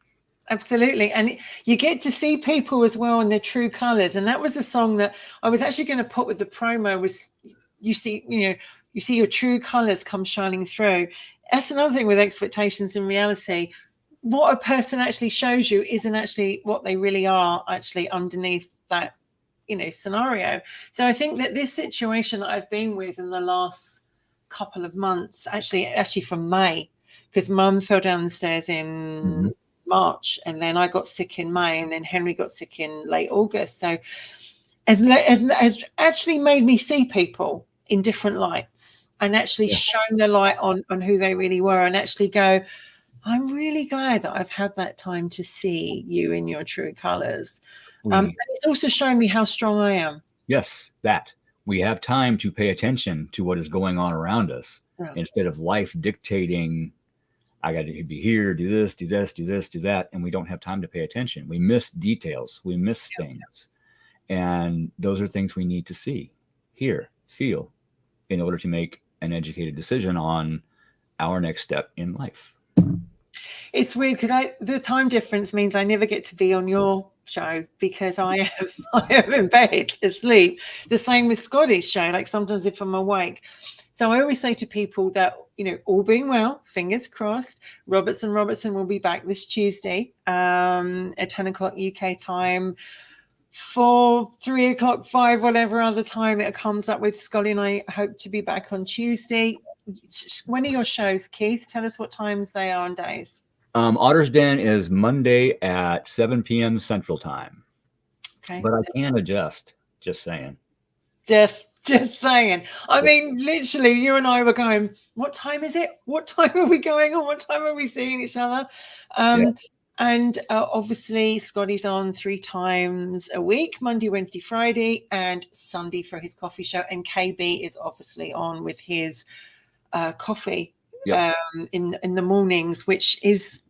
Absolutely. And you get to see people as well in their true colors. And that was the song that I was actually going to put with the promo was you see your true colors come shining through. That's another thing with expectations and reality. What a person actually shows you isn't actually what they really are actually underneath that, scenario. So I think that this situation that I've been with in the last couple of months, actually from May, because Mum fell down the stairs in March, and then I got sick in May, and then Henry got sick in late August. So has actually made me see people in different lights and actually shine the light on who they really were, and actually go, I'm really glad that I've had that time to see you in your true colors. And it's also shown me how strong I am. Yes, that we have time to pay attention to what is going on around us instead of life dictating, I got to be here, do this, do this, do this, do that. And we don't have time to pay attention. We miss details. We miss things. And those are things we need to see, hear, feel in order to make an educated decision on our next step in life. It's weird because the time difference means I never get to be on your show because I am in bed asleep. The same with Scotty's show. Like sometimes if I'm awake. So I always say to people that, all being well, fingers crossed, Robertson will be back this Tuesday at 10 o'clock UK time, 4, 3 o'clock, 5, whatever other time it comes up with. Scotty and I hope to be back on Tuesday. When are your shows, Keith? Tell us what times they are on days. Otter's Den is Monday at 7 p.m. Central Time. Okay. But I can adjust, just saying. Just saying. I mean, literally, you and I were going, what time is it? What time are we going on? What time are we seeing each other? And obviously, Scotty's on 3 times a week, Monday, Wednesday, Friday, and Sunday for his coffee show. And KB is obviously on with his coffee in the mornings, which is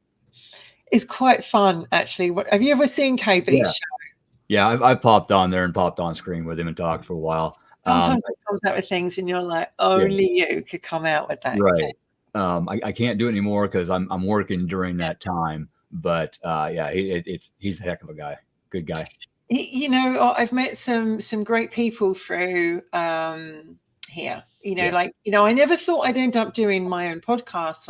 quite fun, actually. Have you ever seen KB's show? Yeah, I've popped on there and popped on screen with him and talked for a while. Sometimes it comes out with things and you're like, only you could come out with that. Right. I can't do it anymore because I'm working during that time. But he's a heck of a guy. Good guy. I've met some great people through here. I never thought I'd end up doing my own podcast.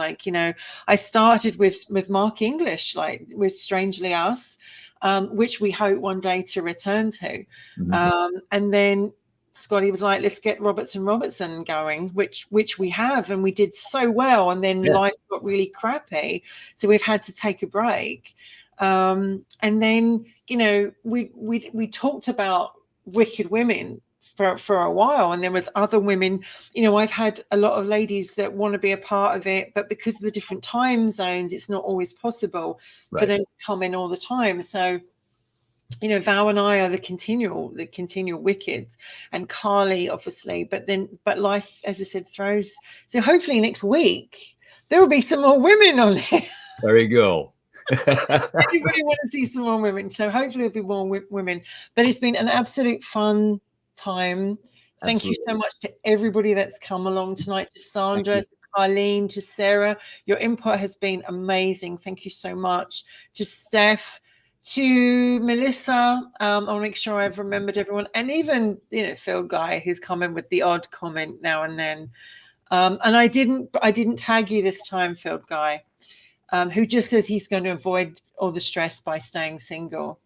I started with Mark English, with Strangely Us, which we hope one day to return to. And then Scotty was like, let's get Robertson going, which we have, and we did so well. And then life got really crappy, so we've had to take a break. And then we talked about Wicked Women for a while, and there was other women. I've had a lot of ladies that want to be a part of it, but because of the different time zones, it's not always possible for them to come in all the time. So Val and I are the continual wickeds, and Carly obviously, but life, as I said, throws. So hopefully next week there will be some more women on here. There you go. Everybody want to see some more women, so hopefully there'll be more women. But it's been an absolute fun time. Thank you so much to everybody that's come along tonight, to Sandra, to Carlene, to Sarah. Your input has been amazing. Thank you so much. To Steph, to Melissa, I'll make sure I've remembered everyone, and even Phil Guy, who's come in with the odd comment now and then. And I didn't tag you this time, Phil Guy, who just says he's going to avoid all the stress by staying single.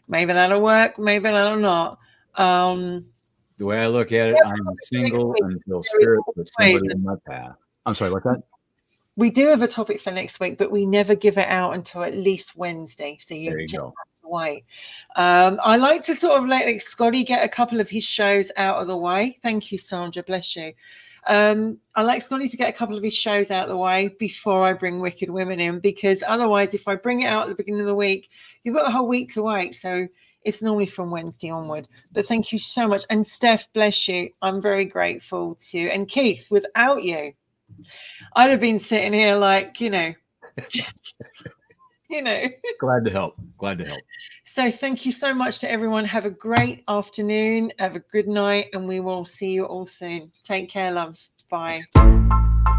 Maybe that'll work, maybe that'll not. The way I look at it, I'm single until spirit puts somebody in my path. I'm sorry, what's that? We do have a topic for next week, but we never give it out until at least Wednesday. So you just have to wait. I like to sort of let Scotty get a couple of his shows out of the way. Thank you, Sandra. Bless you. I like Scotty to get a couple of his shows out of the way before I bring Wicked Women in, because otherwise, if I bring it out at the beginning of the week, you've got the whole week to wait. So it's normally from Wednesday onward. But thank you so much. And Steph, bless you. I'm very grateful to you. And Keith, without you, I'd have been sitting here just, Glad to help. So thank you so much to everyone. Have a great afternoon. Have a good night. And we will see you all soon. Take care, loves. Bye. Thanks.